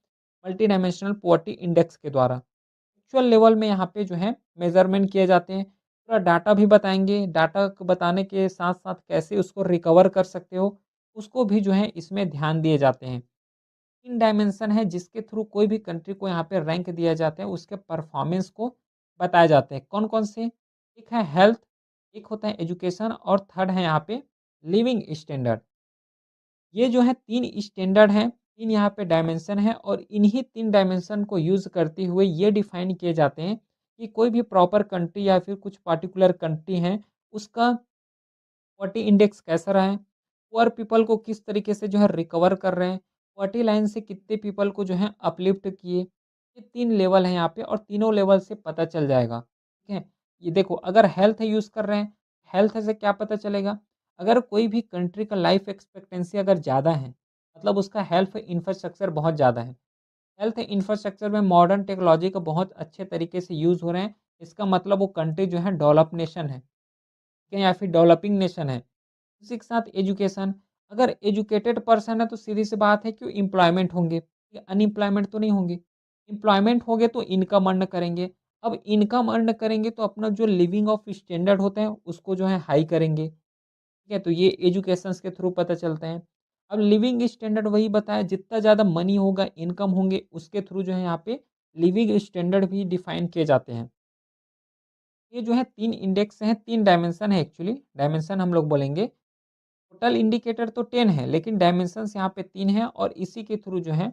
मल्टी डायमेंशनल पॉवर्टी इंडेक्स के द्वारा। एक्चुअल लेवल में यहाँ पे जो है मेज़रमेंट किए जाते हैं। पूरा डाटा भी बताएँगे, डाटा को बताने के साथ-साथ कैसे उसको रिकवर कर सकते हो, उसको भी जो है इसमें ध्यान दिए जाते हैं। 3 डायमेंशन है जिसके थ्रू कोई भी कंट्री को यहाँ पे रैंक दिया जाता है, उसके परफॉर्मेंस को बताए जाते हैं। कौन-कौन से? एक है हेल्थ, एक होता है एजुकेशन और थर्ड है यहाँ पे लिविंग स्टैंडर्ड। ये जो है 3 स्टैंडर्ड हैं, 3 यहाँ पे डायमेंशन हैं और इन्हीं 3 डायमेंशन को यूज़ करते हुए ये डिफाइन किए जाते हैं कि कोई भी प्रॉपर कंट्री या फिर कुछ पार्टिकुलर कंट्री है, उसका पॉवर्टी इंडेक्स कैसा रहा है, पुअर पीपल को किस तरीके से जो है रिकवर कर रहे हैं, पॉवर्टी लाइन से कितने पीपल को जो है अपलिफ्ट किए। ये 3 लेवल हैं यहाँ पे और तीनों लेवल से पता चल जाएगा, ठीक है? ये देखो अगर हेल्थ यूज़ कर रहे हैं, हेल्थ से क्या पता चलेगा? अगर कोई भी कंट्री का लाइफ एक्सपेक्टेंसी अगर ज़्यादा है, मतलब उसका हेल्थ इंफ्रास्ट्रक्चर बहुत ज़्यादा है। हेल्थ इंफ्रास्ट्रक्चर में मॉडर्न टेक्नोलॉजी का बहुत अच्छे तरीके से यूज़ हो रहे हैं, इसका मतलब वो कंट्री जो है डेवलप नेशन है, ठीक है? या फिर डेवलपिंग नेशन है। इसी के साथ एजुकेशन, अगर एजुकेटेड पर्सन है तो सीधी-सी बात है कि एम्प्लॉयमेंट होंगे, ये अनएम्प्लॉयमेंट तो नहीं होंगे। एम्प्लॉयमेंट होंगे तो इनकम अर्न करेंगे। अब इनकम अर्न करेंगे तो अपना जो लिविंग ऑफ स्टैंडर्ड होते हैं उसको जो है हाई करेंगे, ठीक है? तो ये एजुकेशंस के थ्रू पता चलते हैं। अब लिविंग स्टैंडर्ड वही बताया जितना ज़्यादा मनी होगा, इनकम होंगे उसके थ्रू जो है यहाँ पे लिविंग स्टैंडर्ड भी डिफाइन किए जाते हैं। ये जो है 3 इंडेक्स हैं, 3 डायमेंशन है एक्चुअली, डायमेंशन हम लोग बोलेंगे। टोटल इंडिकेटर तो 10 है, लेकिन डायमेंशंस यहाँ पे 3 हैं और इसी के थ्रू जो है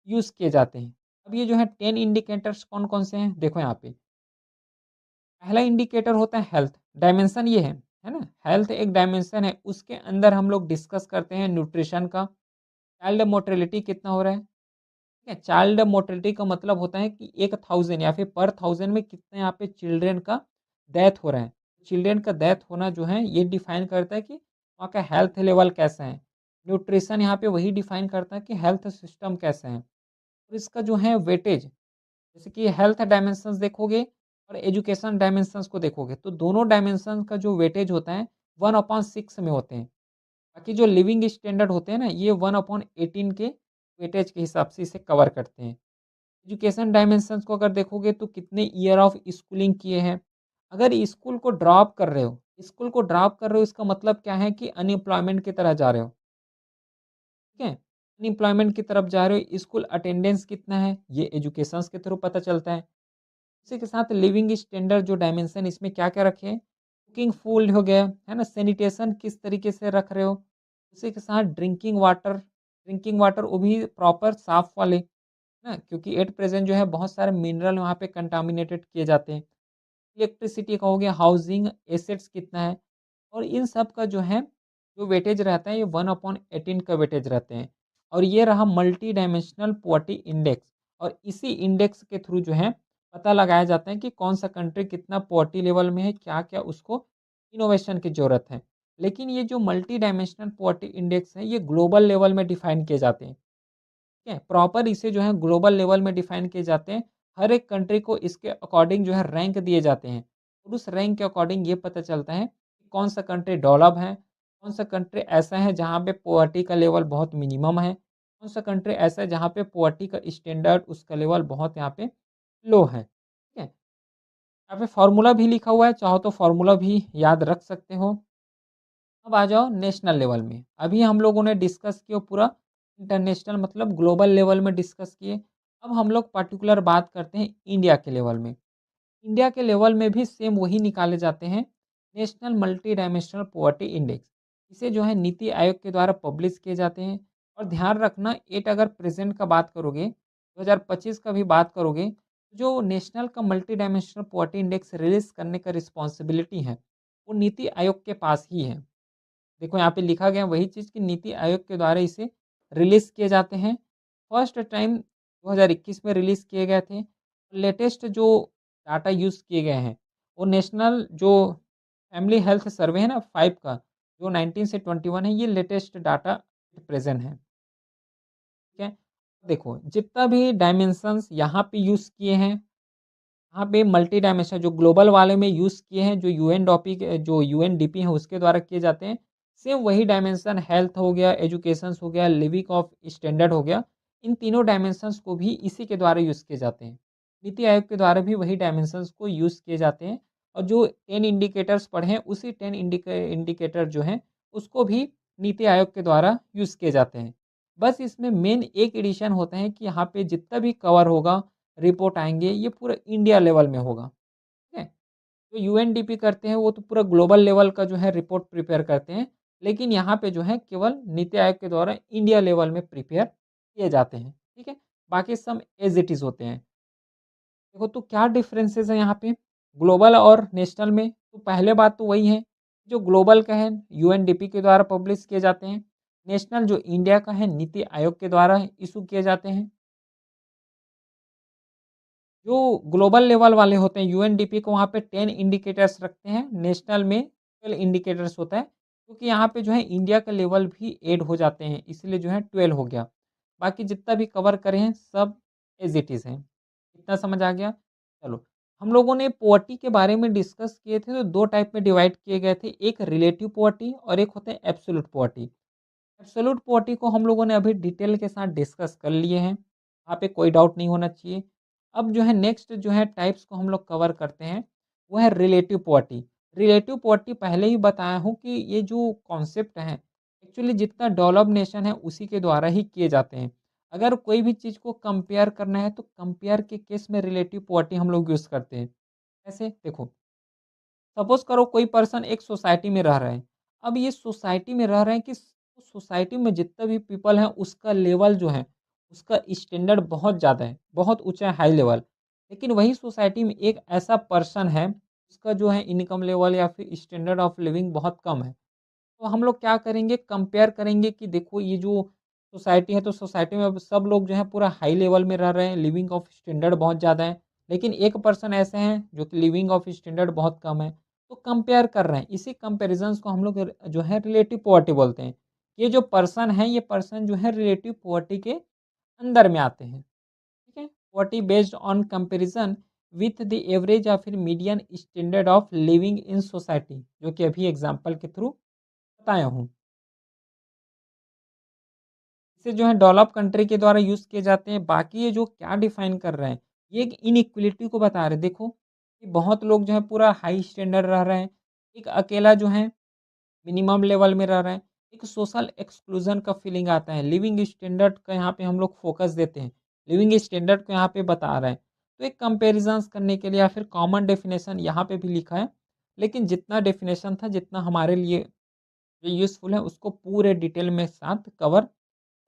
यूज़ किए जाते हैं। अब ये जो है 10 इंडिकेटर्स कौन-कौन से हैं? देखो यहाँ पे, पहला इंडिकेटर होता है हेल्थ, डायमेंशन ये है ना? हेल्थ एक डायमेंशन है, उसके अंदर हम लोग डिस्कस करते हैं न्यूट्रिशन का, चाइल्ड मोर्टेलिटी कितना हो रहा है, ठीक है? चाइल्ड मोर्टेलिटी का मतलब होता है कि 1000 या फिर पर 1000 में कितने यहाँ पे चिल्ड्रन का डेथ हो रहा है। चिल्ड्रन का डेथ होना जो है ये डिफाइन करता है कि वहाँ का हेल्थ लेवल कैसा है। न्यूट्रिशन यहाँ पे वही डिफाइन करता है कि हेल्थ सिस्टम कैसे हैं। और इसका जो है वेटेज, जैसे कि हेल्थ डायमेंशंस देखोगे और एजुकेशन डायमेंशंस को देखोगे तो दोनों डायमेंशन का जो वेटेज होता है 1/6 में होते हैं। बाकी जो लिविंग स्टैंडर्ड होते हैं ना ये 1/18 के वेटेज के हिसाब से इसे कवर करते हैं। एजुकेशन डायमेंशंस को अगर देखोगे तो कितने ईयर ऑफ स्कूलिंग किए हैं। अगर स्कूल को ड्रॉप कर रहे हो, स्कूल को ड्रॉप कर रहे हो इसका मतलब क्या है कि अनएम्प्लॉयमेंट की तरह जा रहे हो, ठीक है? अनएम्प्लॉयमेंट की तरफ जा रहे हो, स्कूल अटेंडेंस कितना है, ये एजुकेशंस के थ्रू पता चलता है। इसी के साथ लिविंग स्टैंडर्ड जो डायमेंशन इसमें क्या-क्या रखे हैं, कुकिंग फूड हो गया, है ना? सैनिटेशन किस तरीके से रख रहे हो, उसी के साथ ड्रिंकिंग वाटर वो भी प्रॉपर साफ वाले, है ना? क्योंकि एट प्रेज़ेंट जो है बहुत सारे मिनरल वहाँ पे कंटामिनेटेड किए जाते हैं। इलेक्ट्रिसिटी का हो गया, हाउसिंग, एसेट्स कितना है और इन सब का जो है, जो वेटेज रहता है ये 1/18 का वेटेज रहते हैं। और ये रहा मल्टी डायमेंशनल पॉवर्टी इंडेक्स और इसी इंडेक्स के थ्रू जो है पता लगाया जाता है कि कौन-सा कंट्री कितना पॉवर्टी लेवल में है, क्या-क्या उसको इनोवेशन की ज़रूरत है। लेकिन ये जो मल्टी डायमेंशनल पॉवर्टी इंडेक्स है, ये ग्लोबल लेवल में डिफाइन किए जाते हैं। ठीक है? प्रॉपर इसे जो है ग्लोबल लेवल में डिफाइन किए जाते हैं। हर एक कंट्री को इसके अकॉर्डिंग जो है रैंक दिए जाते हैं। और उस रैंक के अकॉर्डिंग ये पता चलता है कि कौन-सा कंट्री डेवलप है, कौन-सा कंट्री ऐसा है जहाँ पे पॉवर्टी का लेवल बहुत मिनिमम है, कौन-सा कंट्री ऐसा है जहाँ पे पॉवर्टी का स्टैंडर्ड उसका लेवल बहुत यहाँ पे लो है, ठीक है? यहाँ पे फ़ॉर्मूला भी लिखा हुआ है, चाहो तो फ़ॉर्मूला भी याद रख सकते हो। अब आ जाओ नेशनल लेवल में। अभी हम लोगों ने डिस्कस किया पूरा इंटरनेशनल मतलब ग्लोबल लेवल में डिस्कस किए। अब हम लोग पर्टिकुलर बात करते हैं इंडिया के लेवल में। इंडिया के लेवल में भी सेम वही निकाले जाते हैं, national multi dimensional poverty index. इसे जो है नीति आयोग के द्वारा पब्लिश किए जाते हैं और ध्यान रखना 8 अगर प्रेज़ेंट का बात करोगे, 2025 का भी बात करोगे, जो नेशनल का multi dimensional poverty index release करने का रिस्पॉन्सिबिलिटी है, वो नीति आयोग के पास ही है। देखो यहाँ पे लिखा गया है वही चीज़ कि नीति आयोग के द्वारा इसे रिलीज़ किए जाते हैं। फर्स्ट टाइम 2021 में रिलीज़ किए गए थे। लेटेस्ट जो डाटा यूज़ किए गए हैं, वो नेशनल जो फैमिली हेल्थ सर्वे है ना 5 का, जो 19 से 21 है, ये लेटेस्ट डाटा प्रेज़ेंट है। ठीक है? देखो जितना भी डायमेंशंस यहाँ पे यूज़ किए हैं, यहाँ पे मल्टी डायमेंशन जो ग्लोबल वाले में यूज़ किए हैं, जो यूएनडीपी है उसके द्वारा किए जाते हैं, सेम वही डायमेंशन हेल्थ हो गया, एजुकेशंस हो गया, लिविंग ऑफ स्टैंडर्ड हो गया, इन तीनों डायमेंशंस को भी इसी के द्वारा यूज़ किए जाते हैं। नीति आयोग के द्वारा भी वही डायमेंशंस को यूज़ किए जाते हैं और जो 10 इंडिकेटर्स पढ़े हैं, उसी 10 इंडिकेटर जो हैं, उसको भी नीति आयोग के द्वारा यूज़ किए जाते हैं। बस इसमें मेन एक एडिशन होता है कि यहाँ पे जितना भी कवर होगा रिपोर्ट आएँगे, ये पूरा इंडिया लेवल में होगा, ठीक है? जो यूएनडीपी करते हैं, वो तो पूरा ग्लोबल लेवल का जो है रिपोर्ट प्रिपेयर करते हैं, लेकिन यहाँ पे जो है केवल नीति आयोग के द्वारा इंडिया लेवल में प्रिपेयर किए जाते हैं, ठीक है? बाकी सब एज़ इट इज़ होते हैं। देखो तो क्या डिफरेंसेस हैं यहाँ पे ग्लोबल और नेशनल में? तो पहले बात तो वही है, जो ग्लोबल का है यूएनडीपी के द्वारा पब्लिश किए जाते हैं, नेशनल जो इंडिया का है नीति आयोग के द्वारा इश्यू किए जाते हैं। जो ग्लोबल लेवल वाले होते हैं यूएनडीपी को वहाँ पे 10 इंडिकेटर्स रखते हैं, नेशनल में 12 इंडिकेटर्स होता है, क्योंकि यहाँ पे जो है इंडिया का लेवल भी ऐड हो जाते हैं, इसलिए जो है 12 हो गया। बाकी जितना भी कवर करे हैं सब एज़ इट इज़ है। इतना समझ आ गया? चलो, हम लोगों ने पॉवर्टी के बारे में डिस्कस किए थे तो 2 टाइप में डिवाइड किए गए थे, एक रिलेटिव पॉवर्टी और एक होता है एब्सोल्यूट पॉवर्टी। एब्सोल्यूट पॉवर्टी को हम लोगों ने अभी डिटेल के साथ डिस्कस कर लिए हैं, वहाँ पे कोई डाउट नहीं होना चाहिए। अब जो है नेक्स्ट जो है टाइप्स को हम लोग कवर करते हैं, वो है रिलेटिव पॉवर्टी। रिलेटिव पॉवर्टी पहले ही बताया हूँ कि ये जो कॉन्सेप्ट है, एक्चुअली जितना डेवलप्ड नेशन है उसी के द्वारा ही किए जाते हैं। अगर कोई भी चीज़ को कंपेयर करना है तो कंपेयर के केस में रिलेटिव पॉवर्टी हम लोग यूज़ करते हैं। कैसे? देखो सपोज़ करो कोई पर्सन एक सोसाइटी में रह रहे हैं। अब ये सोसाइटी में रह रहे हैं कि सोसाइटी में जितना भी पीपल हैं उसका लेवल जो है, उसका स्टैंडर्ड बहुत ज़्यादा है, बहुत ऊँचा है हाई लेवल। लेकिन वही सोसाइटी में एक ऐसा पर्सन है, उसका जो है इनकम लेवल या फिर स्टैंडर्ड ऑफ लिविंग बहुत कम है। तो हम लोग क्या करेंगे कंपेयर करेंगे कि देखो ये जो सोसाइटी है तो सोसाइटी में अब सब लोग जो है पूरा हाई लेवल में रह रहे हैं, लिविंग ऑफ स्टैंडर्ड बहुत ज़्यादा है। लेकिन एक पर्सन ऐसे हैं जो कि लिविंग ऑफ स्टैंडर्ड बहुत कम है। तो कंपेयर कर रहे हैं, इसी कंपैरिजंस को हम लोग जो है रिलेटिव पॉवर्टी बोलते हैं। ये जो पर्सन है ये पर्सन जो है रिलेटिव पॉवर्टी के अंदर में आते हैं, ठीक है? Poverty based on comparison with the average या फिर median standard of living in society, जो कि अभी एग्जांपल के थ्रू बताया हूँ। इसे जो है डेवलप कंट्री के द्वारा यूज़ किए जाते हैं। बाकी ये जो क्या डिफाइन कर रहे हैं, ये एक इनइक्वालिटी को बता रहे हैं। देखो, कि बहुत लोग जो है पूरा हाई स्टैंडर्ड रह रहे हैं, एक अकेला जो है मिनिमम लेवल में रह रहे हैं। एक सोशल एक्सक्लूजन का फीलिंग आता है। लिविंग स्टैंडर्ड का यहाँ पे हम लोग फोकस देते हैं। लिविंग स्टैंडर्ड को यहाँ पे बता रहे हैं। तो एक कंपैरिजंस करने के लिए या फिर कॉमन डेफिनेशन यहाँ पे भी लिखा है। लेकिन जितना डेफिनेशन था, जितना हमारे लिए जो यूज़फुल है, उसको पूरे डिटेल में साथ कवर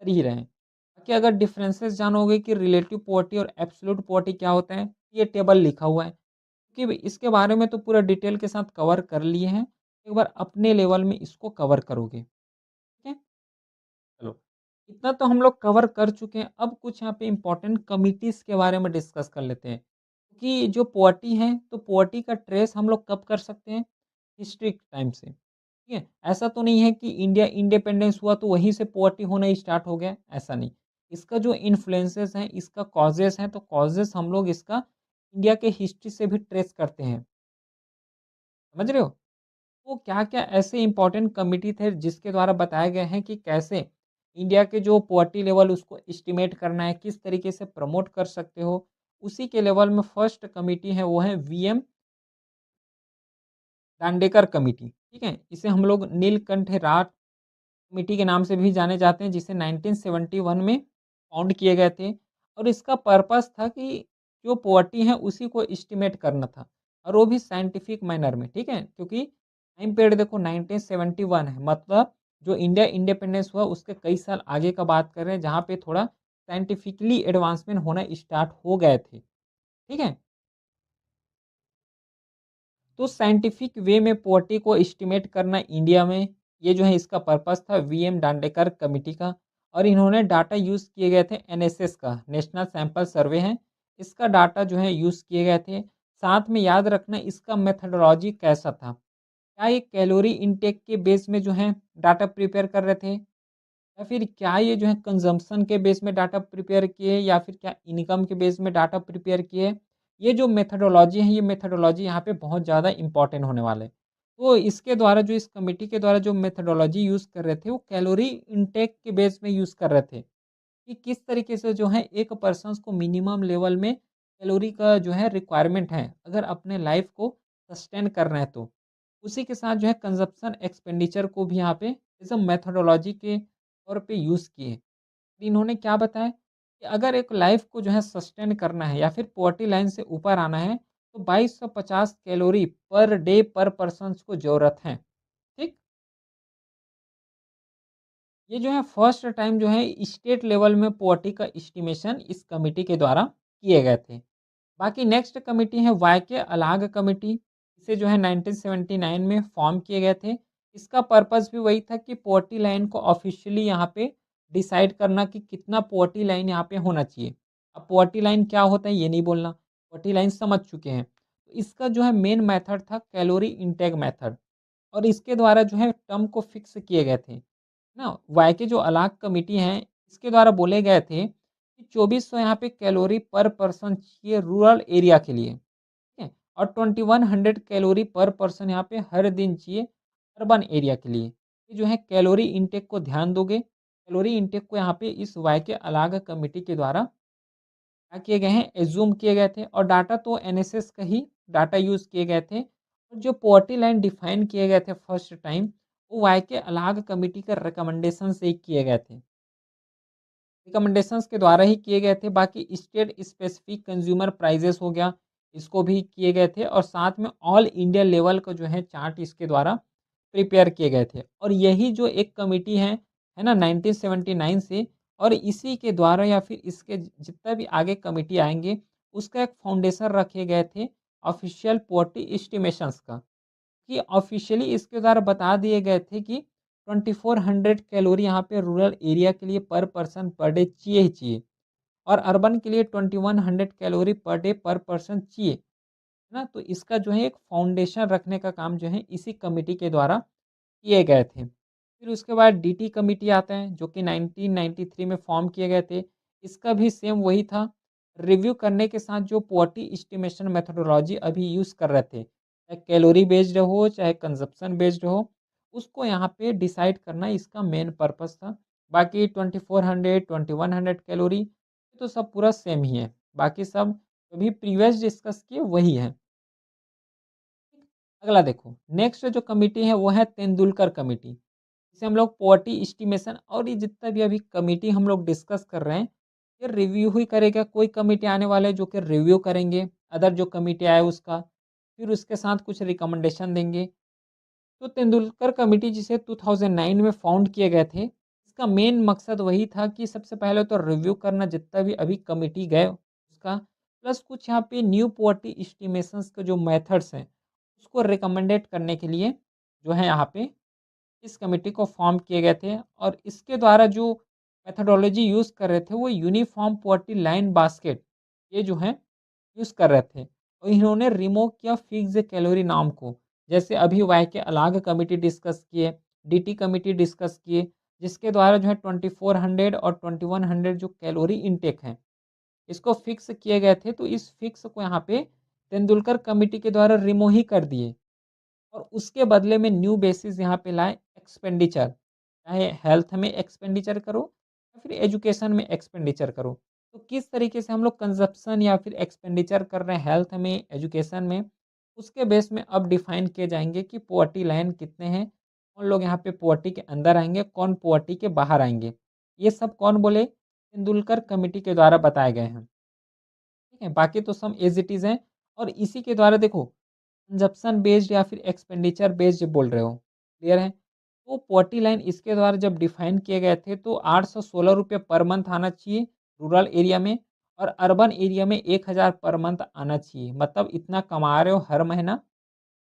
कर ही रहे हैं। बाकी अगर डिफरेंसेस जानोगे कि रिलेटिव पॉवर्टी और एब्सोल्यूट पॉवर्टी क्या होता है, ये टेबल लिखा हुआ है। कि इसके बारे में तो पूरा डिटेल के साथ कवर कर लिए हैं। एक बार अपने लेवल में इसको कवर करोगे, ठीक है? चलो, इतना तो हम लोग कवर कर चुके हैं। अब कुछ यहाँ पे इम्पोर्टेंट कमिटीज़ के बारे में डिस्कस कर लेते हैं। कि जो पॉवर्टी है, तो पॉवर्टी का ट्रेस हम लोग कब कर सकते हैं? हिस्ट्री के टाइम से। ठीक है? ऐसा तो नहीं है कि इंडिया इंडिपेंडेंस हुआ तो वहीं से पॉवर्टी होना स्टार्ट हो गया, ऐसा नहीं। इसका जो इन्फ्लुएंसेस हैं, इसका कॉजेज़ हैं, तो कॉजेज़ हम लोग इसका इंडिया के हिस्ट्री से भी ट्रेस करते हैं। समझ रहे हो? तो क्या-क्या ऐसे इम्पोर्टेंट कमिटी थे जिसके द्वारा बताए गए हैं कि कैसे इंडिया के जो पॉवर्टी लेवल उसको एस्टिमेट करना है, किस तरीके से प्रमोट कर सकते हो, उसी के लेवल में फर्स्ट कमिटी है वो है वीएम दांडेकर कमिटी, ठीक है? इसे हम लोग नीलकंठ राठ कमिटी के नाम से भी जाने जाते हैं, जिसे 1971 में फाउंड किए गए थे और इसका पर्पस था कि जो पॉवर्टी है उसी को एस्टिमेट करना था और वो भी साइंटिफिक मैनर में, ठीक है? क्योंकि टाइम पीरियड देखो 1971 है, मतलब जो इंडिया इंडिपेंडेंस हुआ उसके कई साल आगे का बात कर रहे हैं, जहाँ पे थोड़ा साइंटिफिकली एडवांसमेंट होना स्टार्ट हो गए थे, ठीक है? तो साइंटिफिक वे में पॉवर्टी को एस्टिमेट करना इंडिया में, ये जो है इसका पर्पस था वीएम दांडेकर कमिटी का और इन्होंने डाटा यूज़ किए गए थे एनएसएस का, नेशनल सैंपल सर्वे है, इसका डाटा जो है यूज़ किए गए थे। साथ में याद रखना इसका मेथोडोलॉजी कैसा था, क्या ये कैलोरी इनटेक के बेस में जो है डाटा प्रिपेयर कर रहे थे या फिर क्या ये जो है कंज़म्पशन के बेस में डाटा प्रिपेयर किए या फिर क्या इनकम के बेस में डाटा प्रिपेयर किए? ये जो मेथोडोलॉजी है, ये मेथोडोलॉजी यहाँ पे बहुत ज़्यादा इम्पोर्टेंट होने वाला है। तो इसके द्वारा जो इस कमिटी के द्वारा जो मेथोडोलॉजी यूज़ कर रहे थे, वो कैलोरी इंटेक के बेस में यूज़ कर रहे थे, कि किस तरीके से जो है एक पर्सन्स को मिनिमम लेवल में कैलोरी का जो है रिक्वायरमेंट है, अगर अपने लाइफ़ को सस्टेन करना है तो। उसी के साथ जो है कंज़म्पशन एक्सपेंडिचर को भी यहाँ पे एज़ अ मेथोडोलॉजी के तौर पे यूज़ किए। इन्होंने क्या बताया कि अगर एक लाइफ़ को जो है सस्टेन करना है या फिर पॉवर्टी लाइन से ऊपर आना है, तो 2250 कैलोरी पर डे पर पर्सन्स को ज़रूरत है, ठीक? ये जो है फर्स्ट टाइम जो है स्टेट लेवल में पॉवर्टी का एस्टिमेशन इस कमिटी के द्वारा किए गए थे। बाकी नेक्स्ट कमिटी है वाईके अलाग कमिटी। इसे जो है 1979 में फॉर्म किए गए थे। इसका पर्पस भी वही था कि पॉवर्टी लाइन को ऑफिशियली यहाँ पे डिसाइड करना कि कितना पॉवर्टी लाइन यहाँ पे होना चाहिए। अब पॉवर्टी लाइन क्या होता है ये नहीं बोलना, पॉवर्टी लाइन समझ चुके हैं। तो इसका जो है मेन मेथड था कैलोरी इनटेक मेथड और इसके द्वारा जो है टर्म को फिक्स किए गए थे। ना वाई के जो अलाग कमिटी हैं, इसके द्वारा बोले गए थे कि 2400 यहाँ पे कैलोरी पर पर्सन चाहिए रूरल एरिया के लिए, ठीक है? और 2100 कैलोरी पर पर्सन यहाँ पे हर दिन चाहिए अर्बन एरिया के लिए। ये जो है कैलोरी इंटेक को ध्यान दोगे, कैलोरी इंटेक को यहाँ पे इस वाई के अलाग कमिटी के द्वारा क्या किए गए हैं, एज़्यूम किए गए थे और डाटा तो एनएसएस का ही डाटा यूज़ किए गए थे। और जो पॉवर्टी लाइन डिफाइन किए गए थे फर्स्ट टाइम, वो वाई के अलाग कमिटी के रिकमेंडेशन से ही किए गए थे। रिकमेंडेशंस के द्वारा ही किए गए थे, बाकी स्टेट स्पेसिफिक कंज्यूमर प्राइजेस हो गया, इसको भी किए गए थे और साथ में ऑल इंडिया लेवल का जो है चार्ट इसके द्वारा प्रिपेयर किए गए थे। और यही जो एक कमिटी है ना 1979 से, और इसी के द्वारा या फिर इसके जितना भी आगे कमिटी आएँगे, उसका एक फाउंडेशन रखे गए थे ऑफिशियल पॉवर्टी एस्टिमेशंस का। कि ऑफ़िशियली इसके द्वारा बता दिए गए थे कि 2400 कैलोरी यहाँ पे रूरल एरिया के लिए पर पर्सन पर डे चाहिए ही चाहिए और अर्बन के लिए 2100 कैलोरी पर डे पर पर्सन चाहिए, है ना? तो इसका जो है एक फाउंडेशन रखने का काम जो है इसी कमिटी के द्वारा किए गए थे। फिर उसके बाद डीटी कमिटी आता है जो कि 1993 में फॉर्म किए गए थे। इसका भी सेम वही था, रिव्यू करने के साथ जो पॉवर्टी एस्टिमेशन मेथोडोलॉजी अभी यूज़ कर रहे थे, चाहे कैलोरी बेस्ड हो, चाहे कंज़प्शन बेस्ड हो, उसको यहाँ पे डिसाइड करना इसका मेन पर्पस था। बाकी 2400, 2100 कैलोरी ये तो सब पूरा सेम ही है। बाकी सब अभी प्रीवियस डिस्कस किए वही है। अगला देखो, नेक्स्ट जो कमिटी है वो है तेंदुलकर कमिटी। इसे हम लोग पॉवर्टी एस्टिमेशन और ये जितना भी अभी कमिटी हम लोग डिस्कस कर रहे हैं, ये रिव्यू ही करेगा। कोई कमिटी आने वाला है जो कि रिव्यू करेंगे, अदर जो कमिटी आए उसका, फिर उसके साथ कुछ रिकमेंडेशन देंगे। तो तेंदुलकर कमिटी जिसे 2009 में फाउंड किए गए थे, इसका मेन मकसद वही था कि सबसे पहले तो रिव्यू करना जितना भी अभी कमिटी गए उसका, प्लस कुछ यहाँ पे न्यू पॉवर्टी एस्टिमेशंस के जो मेथड्स हैं, उसको रिकमेंडेड करने के लिए जो है यहाँ पे इस कमेटी को फॉर्म किए गए थे और इसके द्वारा जो मेथोडोलॉजी यूज़ कर रहे थे वो यूनिफॉर्म पॉवर्टी लाइन बास्केट ये जो है यूज़ कर रहे थे और इन्होंने रिमूव किया फिक्स कैलोरी नाम को। जैसे अभी वाई के अलग कमेटी डिस्कस किए, डीटी कमेटी डिस्कस किए, जिसके द्वारा जो है 2400 और 2100 जो कैलोरी इनटेक है इसको फिक्स किए गए थे। तो इस फिक्स को यहाँ पे तेंदुलकर कमेटी के द्वारा रिमूव ही कर दिए और उसके बदले में न्यू बेसिस यहाँ पे लाए एक्सपेंडिचर, चाहे हेल्थ में एक्सपेंडिचर करो या फिर एजुकेशन में एक्सपेंडिचर करो। तो किस तरीके से हम लोग कंज़प्शन या फिर एक्सपेंडिचर कर रहे हैं हेल्थ में, एजुकेशन में, उसके बेस में अब डिफ़ाइन किए जाएँगे कि पॉवर्टी लाइन कितने हैं, कौन लोग यहाँ पे पॉवर्टी के अंदर आएँगे, कौन पॉवर्टी के बाहर आएँगे। ये सब कौन बोले? तेंदुलकर कमिटी के द्वारा बताए गए हैं। ठीक है? बाकी तो सब एज़ इट इज़ हैं और इसी के द्वारा देखो कंज़प्शन बेस्ड या फिर एक्सपेंडिचर बेस्ड बोल रहे हो, क्लियर है? तो पॉवर्टी लाइन इसके द्वारा जब डिफ़ाइन किए गए थे तो ₹816 पर मंथ आना चाहिए रूरल एरिया में और अर्बन एरिया में 1000 पर मंथ आना चाहिए। मतलब इतना कमा रहे हो हर महीना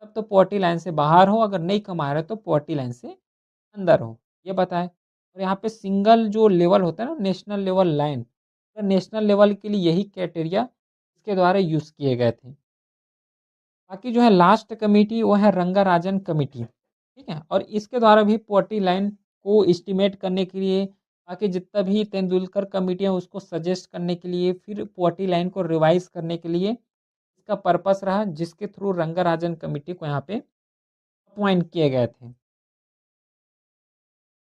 तब तो पॉवर्टी लाइन से बाहर हो, अगर नहीं कमा रहे हो तो पॉवर्टी लाइन से अंदर हो, ये बताएँ। और यहाँ पे सिंगल जो लेवल होता है ना नेशनल लेवल लाइन, तो नेशनल लेवल के लिए यही क्राइटेरिया इसके द्वारा यूज़ किए गए थे। बाकी जो है लास्ट कमिटी वो है रंगाराजन कमिटी, ठीक है? और इसके द्वारा भी पॉवर्टी लाइन को एस्टिमेट करने के लिए बाकी जितना भी तेंदुलकर कमिटी है उसको सजेस्ट करने के लिए फिर पॉवर्टी लाइन को रिवाइज़ करने के लिए इसका पर्पस रहा जिसके थ्रू रंगाराजन कमिटी को यहाँ पे अपॉइंट किए गए थे।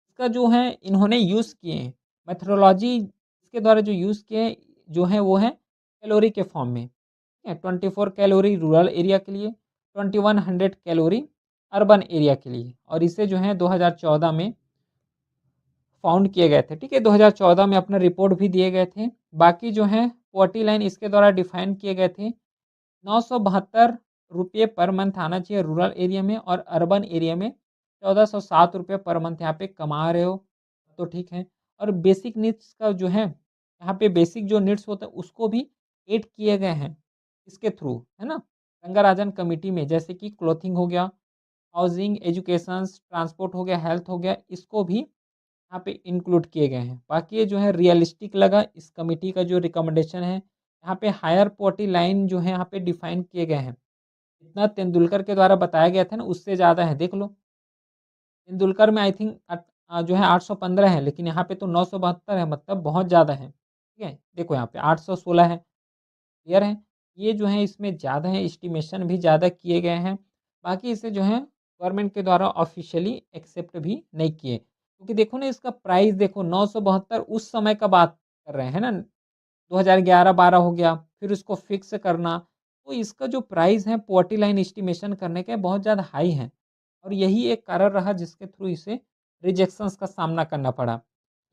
इसका जो है इन्होंने यूज़ किए हैं, मेथोडोलॉजी इसके द्वारा जो यूज़ किए हैं, जो है वो है कैलोरी के फॉर्म में, ठीक है? 24 कैलोरी रूरल एरिया के लिए, 2100 कैलोरी अर्बन एरिया के लिए और इसे जो है 2014 में फाउंड किए गए थे, ठीक है? 2014 में अपना रिपोर्ट भी दिए गए थे। बाकी जो है पॉवर्टी लाइन इसके द्वारा डिफाइन किए गए थे, ₹972 पर मंथ आना चाहिए रूरल एरिया में और अर्बन एरिया में ₹1407 पर मंथ यहाँ पे कमा रहे हो, तो ठीक है। और बेसिक नीड्स का जो है, यहाँ पे बेसिक जो नीड्स होता है उसको भी ऐड किए गए हैं, इसके थ्रू, है ना? रंगाराजन कमिटी में जैसे कि क्लॉथिंग हो गया, हाउसिंग, एजुकेशंस, ट्रांसपोर्ट हो गया, हेल्थ हो गया, इसको भी यहाँ पे इंक्लूड किए गए हैं। बाकी ये जो है रियलिस्टिक लगा इस कमिटी का जो रिकमेंडेशन है, यहाँ पे हायर पॉवर्टी लाइन जो है यहाँ पे डिफाइन किए गए हैं। जितना तेंदुलकर के द्वारा बताया गया था ना उससे ज़्यादा है, देख लो। तेंदुलकर में आई थिंक जो है 815 है लेकिन यहाँ पे तो 972 है मतलब बहुत ज़्यादा है। ठीक है? देखो यहाँ पे 816 है, क्लियर है? ये जो है इसमें ज़्यादा है, एस्टिमेशन भी ज़्यादा किए गए हैं। बाकी इसे जो है गवर्नमेंट के द्वारा ऑफ़िशियली एक्सेप्ट भी नहीं किए। क्योंकि देखो ना इसका प्राइस देखो 972 उस समय का बात कर रहे हैं ना, 2011-12 हो गया, फिर उसको फिक्स करना, तो इसका जो प्राइस है पॉवर्टी लाइन एस्टिमेशन करने के बहुत ज़्यादा हाई है और यही एक कारण रहा जिसके थ्रू इसे रिजेक्शंस का सामना करना पड़ा।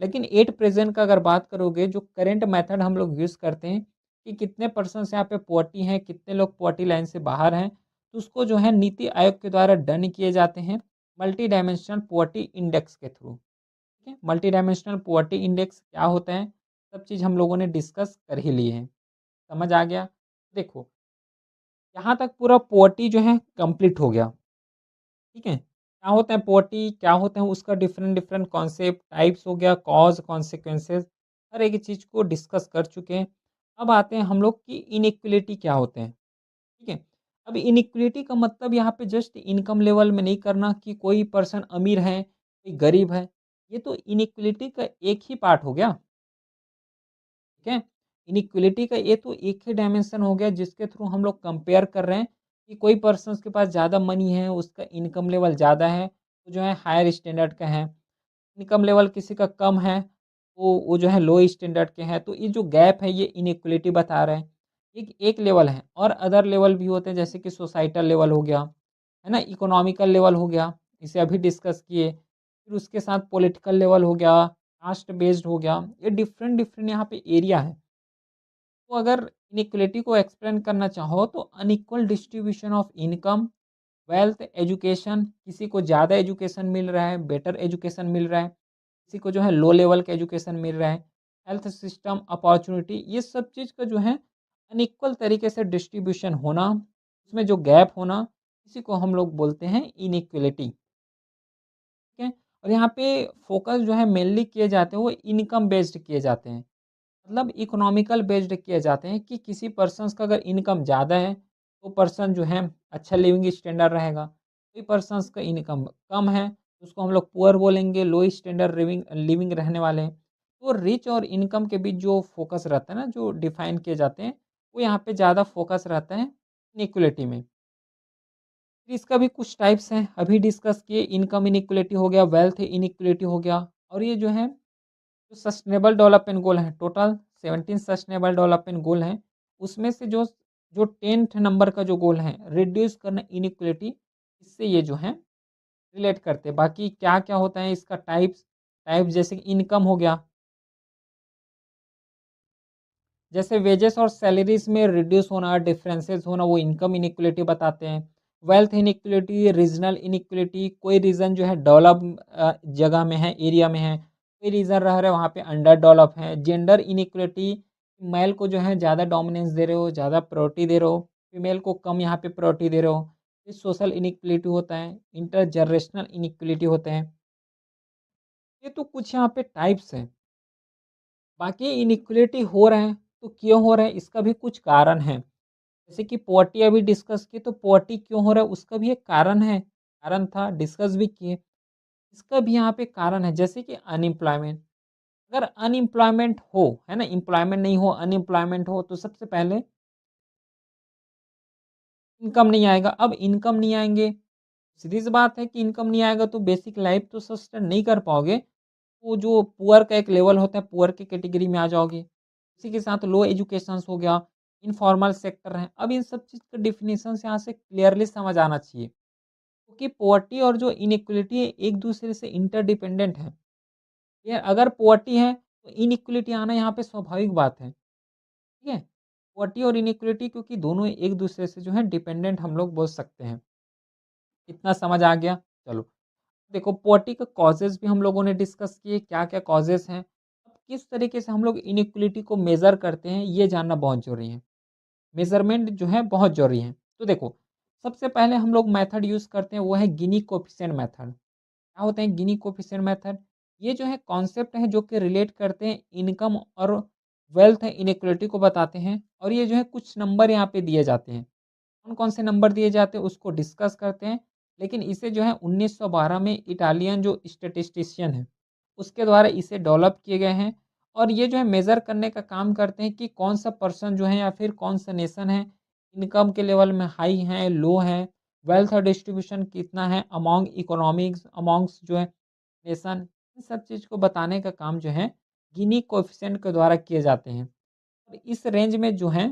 लेकिन एट प्रेज़ेंट का अगर बात करोगे जो करंट मेथड हम लोग यूज़ करते हैं कि कितने पर्सन्स यहाँ पे पॉवर्टी हैं, कितने लोग पॉवर्टी लाइन से बाहर हैं, तो उसको जो है नीति आयोग के द्वारा डन किए जाते हैं मल्टी डायमेंशनल पॉवर्टी इंडेक्स के थ्रू। ठीक है? मल्टी डायमेंशनल पॉवर्टी इंडेक्स क्या होता है, सब चीज़ हम लोगों ने डिस्कस कर ही ली है। समझ आ गया? देखो, यहाँ तक पूरा पॉवर्टी जो है कंप्लीट हो गया, ठीक है? क्या होता है पॉवर्टी, क्या होता है उसका डिफरेंट डिफरेंट कॉन्सेप्ट, टाइप्स हो गया, कॉज़, कॉन्सेक्वेंसेस, हर एक चीज़ को डिस्कस कर चुके हैं। अब आते हैं हम लोग कि इनइक्वालिटी क्या होते हैं, ठीक है? अब इनइक्वालिटी का मतलब यहाँ पे जस्ट इनकम लेवल में नहीं करना कि कोई पर्सन अमीर है, कोई गरीब है। ये तो इनइक्वालिटी का एक ही पार्ट हो गया। ठीक है? इनइक्वालिटी का ये तो एक ही डायमेंशन हो गया जिसके थ्रू हम लोग कंपेयर कर रहे हैं कि कोई पर्सन्स के पास ज़्यादा मनी है, उसका इनकम लेवल ज़्यादा है, तो जो है हायर स्टैंडर्ड का है। इनकम लेवल किसी का कम है, वो जो है लो स्टैंडर्ड के हैं। तो ये जो गैप है ये इनइक्वालिटी बता रहा है। एक एक लेवल है और अदर लेवल भी होते हैं जैसे कि सोसाइटल लेवल हो गया, है ना? इकोनॉमिकल लेवल हो गया, इसे अभी डिस्कस किए। फिर उसके साथ पॉलिटिकल लेवल हो गया, कास्ट बेस्ड हो गया, ये डिफरेंट डिफरेंट यहाँ पे एरिया है। तो अगर इनइक्वालिटी को एक्सप्लेन करना चाहो तो unequal distribution of income, wealth, education, किसी को ज़्यादा एजुकेशन मिल रहा है, बेटर एजुकेशन मिल रहा है, किसी को जो है लो लेवल का एजुकेशन मिल रहा है, हेल्थ सिस्टम, अपॉर्चुनिटी, ये सब चीज़ का जो है अनइक्वल तरीके से डिस्ट्रीब्यूशन होना, उसमें जो गैप होना, इसी को हम लोग बोलते हैं इनइक्वालिटी। ठीक है? और यहाँ पे फोकस जो है मेनली किए जाते हैं वो इनकम बेस्ड किए जाते हैं। मतलब इकोनॉमिकल बेस्ड किए जाते हैं कि किसी पर्सन्स का अगर इनकम ज़्यादा है, तो पर्सन जो है अच्छा लिविंग स्टैंडर्ड रहेगा। कोई पर्सन्स का इनकम कम है, तो उसको हम लोग पुअर बोलेंगे, लो स्टैंडर्ड लिविंग लिविंग रहने वाले हैं। तो रिच और इनकम के बीच जो फ़ोकस रहता है ना, जो डिफ़ाइन किए जाते हैं, वो यहाँ पे ज़्यादा फ़ोकस रहता है इनइक्वालिटी में। फिर इसका भी कुछ टाइप्स हैं, अभी डिस्कस किए, इनकम इनइक्वालिटी हो गया, वेल्थ इनइक्वालिटी हो गया और ये जो है जो सस्टेनेबल डेवलपमेंट गोल हैं, टोटल 17 सस्टेनेबल डेवलपमेंट गोल हैं, उसमें से जो जो 10th नंबर का जो गोल है, रिड्यूस करना इनइक्वालिटी, इससे ये जो है रिलेट करते हैं। बाकी क्या-क्या होता है इसका टाइप्स, टाइप्स जैसे कि इनकम हो गया, जैसे वेजेस और सैलरीज़ में रिड्यूस होना, डिफरेंसेस होना, वो इनकम इनइक्वालिटी बताते हैं। वेल्थ इनइक्वालिटी, रीजनल इनइक्वालिटी, कोई रीजन जो है डेवलप जगह में है, एरिया में है, कोई रीजन रह रहा है वहाँ पे अंडर डेवलप है। जेंडर इनइक्वालिटी, मेल को जो है ज़्यादा डोमिनेंस दे रहे हो, ज़्यादा प्रायोरिटी दे रहे हो, फीमेल को कम यहाँ पे प्रायोरिटी दे रहे हो। फिर सोशल इनइक्वालिटी होता है, इंटरजनरेशनल इनइक्वालिटी होते हैं। ये तो कुछ यहाँ पे टाइप्स हैं। बाकी इनइक्वालिटी हो रहे हैं, तो क्यों हो रहे हैं इसका भी कुछ कारण है। जैसे कि पॉवर्टी अभी डिस्कस की, तो पॉवर्टी क्यों हो रहा है उसका भी एक कारण है, कारण था डिस्कस भी किए। इसका भी यहाँ पे कारण है जैसे कि अनएम्प्लॉयमेंट, अगर अनएम्प्लॉयमेंट हो, है ना, एम्प्लॉयमेंट नहीं हो, अनएम्प्लॉयमेंट हो तो सबसे पहले इनकम नहीं आएगा। अब इनकम नहीं आएँगे, सीधी-सी बात है कि इनकम नहीं आएगा तो बेसिक लाइफ तो सस्टेन नहीं कर पाओगे। वो जो पुअर का एक लेवल होता है, पुअर की कैटेगरी में आ जाओगे। इसी के साथ लो एजुकेशंस हो गया, इनफॉर्मल सेक्टर है। अब इन सब चीज़ का डेफिनिशंस यहाँ से क्लियरली समझ आना चाहिए, क्योंकि पॉवर्टी और जो इनइक्वालिटी है एक-दूसरे से इंटरडिपेंडेंट है। ये अगर पॉवर्टी है तो इनइक्वालिटी आना यहाँ पे स्वाभाविक बात है, ठीक है? पॉवर्टी और इनइक्वालिटी क्योंकि दोनों एक-दूसरे से जो है डिपेंडेंट हम लोग बोल सकते हैं। इतना समझ आ गया? चलो। देखो पॉवर्टी का कॉजेज़ भी हम लोगों ने डिस्कस किए, क्या-क्या कॉजेज़ हैं। अब किस तरीके से हम लोग इनइक्वालिटी को मेज़र करते हैं, ये जानना बहुत ज़रूरी है। मेज़रमेंट जो है बहुत ज़रूरी है। तो देखो, सबसे पहले हम लोग मेथड यूज़ करते हैं वो है गिनी कोएफ़िशिएंट मेथड। क्या होता है गिनी कोएफ़िशिएंट मेथड? ये जो है कॉन्सेप्ट है जो कि रिलेट करते हैं इनकम और वेल्थ इनइक्वालिटी को बताते हैं और ये जो है कुछ नंबर यहाँ पे दिए जाते हैं। कौन-कौन से नंबर दिए जाते हैं उसको डिस्कस करते हैं। लेकिन इसे जो है 1912 में इटालियन जो स्टैटिस्टिशियन है, उसके द्वारा इसे डेवलप किए गए हैं और ये जो है मेज़र करने का काम करते हैं कि कौन-सा पर्सन जो है या फिर कौन-सा नेशन है, इनकम के लेवल में हाई है, लो है, वेल्थ डिस्ट्रीब्यूशन कितना है अमॉन्ग इकोनॉमिक्स, अमॉन्ग्स जो है नेशन, इन सब चीज़ को बताने का काम जो है गिनी कोएफ़िशिएंट के द्वारा किए जाते हैं। और इस रेंज में जो है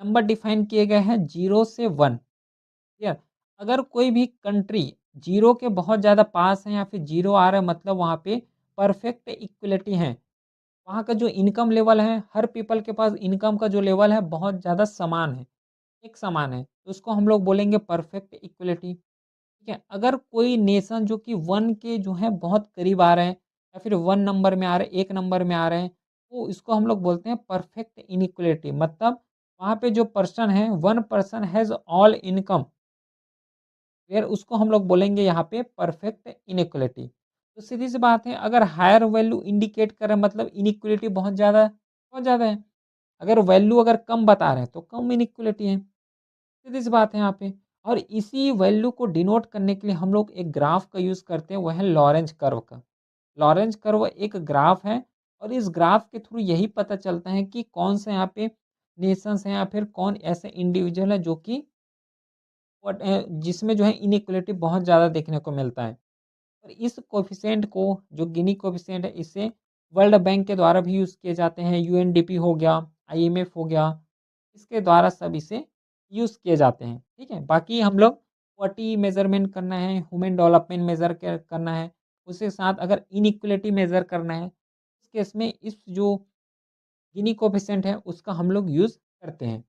नंबर डिफाइन किए गए हैं 0 से 1, ठीक है? अगर कोई भी कंट्री 0 के बहुत ज़्यादा पास है या फिर 0 आ रहा है मतलब वहाँ पे परफेक्ट इक्वलिटी है। वहाँ का जो इनकम लेवल है, हर पीपल के पास इनकम का जो लेवल है बहुत ज़्यादा समान है, एक समान है। तो उसको हम लोग बोलेंगे परफेक्ट इक्वलिटी, ठीक है? अगर कोई नेशन जो कि 1 के जो है बहुत करीब आ रहे हैं या फिर 1 नंबर में आ रहे हैं, 1 नंबर में आ रहे हैं, तो इसको हम लोग बोलते हैं परफेक्ट इनइक्वालिटी। मतलब वहाँ पे जो पर्सन है, 1 पर्सन हैज़ ऑल इनकम, फिर उसको हम लोग बोलेंगे यहाँ पे परफेक्ट इनइक्वालिटी। तो सीधी-सी बात है अगर हायर वैल्यू इंडिकेट कर रहा है मतलब इनइक्वालिटी बहुत ज़्यादा है। अगर वैल्यू अगर कम बता रहे हैं तो कम इनइक्वालिटी है। सीधी-सी बात है यहाँ पे। और इसी वैल्यू को डिनोट करने के लिए हम लोग एक ग्राफ का यूज़ करते हैं, वो है लॉरेंज कर्व का। लॉरेंज कर्व एक ग्राफ है और इस ग्राफ के थ्रू यही पता चलता है कि कौन-सा यहाँ पे नेशंस हैं या फिर कौन ऐसे इंडिविजुअल है जो कि जिसमें जो है इनइक्वालिटी बहुत ज़्यादा देखने को मिलता है। और इस कोएफ़िशिएंट को जो गिनी कोएफ़िशिएंट है इसे वर्ल्ड बैंक के द्वारा भी यूज़ किए जाते हैं, यूएनडीपी हो गया, आईएमएफ हो गया, इसके द्वारा सब इसे यूज़ किए जाते हैं, ठीक है? बाकी हम लोग पॉवर्टी मेज़रमेंट करना है, ह्यूमन डेवलपमेंट मेज़र क करना है, उसके साथ अगर इनइक्वालिटी मेज़र करना है, इस केस में इस जो गिनी कोएफ़िशिएंट है उसका हम लोग यूज़ करते हैं।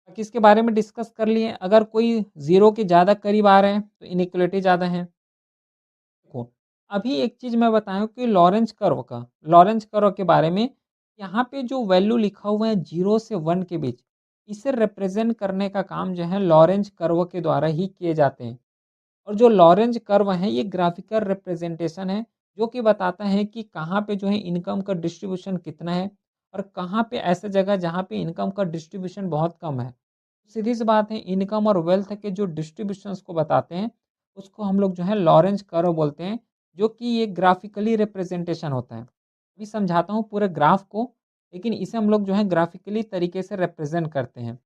बाकी इसके बारे में डिस्कस कर लिए, अगर कोई 0 के ज़्यादा करीब आ रहे हैं तो इनइक्वालिटी ज़्यादा है। देखो, अभी एक चीज़ मैं बताऊँ कि लॉरेंज कर्व के बारे में, यहाँ पे जो वैल्यू लिखा हुआ है 0 से 1 के बीच, इसे रिप्रेज़ेंट करने का काम जो है लॉरेंज कर्व के द्वारा ही किए जाते हैं। और जो लॉरेंज कर्व है ये ग्राफ़िकल रिप्रेज़ेंटेशन है, जो कि बताता है कि कहाँ पे जो है इनकम का डिस्ट्रीब्यूशन कितना है और कहाँ पे ऐसे जगह जहाँ पे इनकम का डिस्ट्रीब्यूशन बहुत कम है। सीधी-सी बात है इनकम और वेल्थ के जो डिस्ट्रीब्यूशंस को बताते हैं, उसको हम लोग जो है लॉरेंज कर्व बोलते हैं, जो कि एक ग्राफ़िकली रिप्रेज़ेंटेशन होता है। अभी समझाता हूँ पूरे ग्राफ़ को, लेकिन इसे हम लोग जो है ग्राफ़िकली तरीके से रिप्रेज़ेंट करते हैं।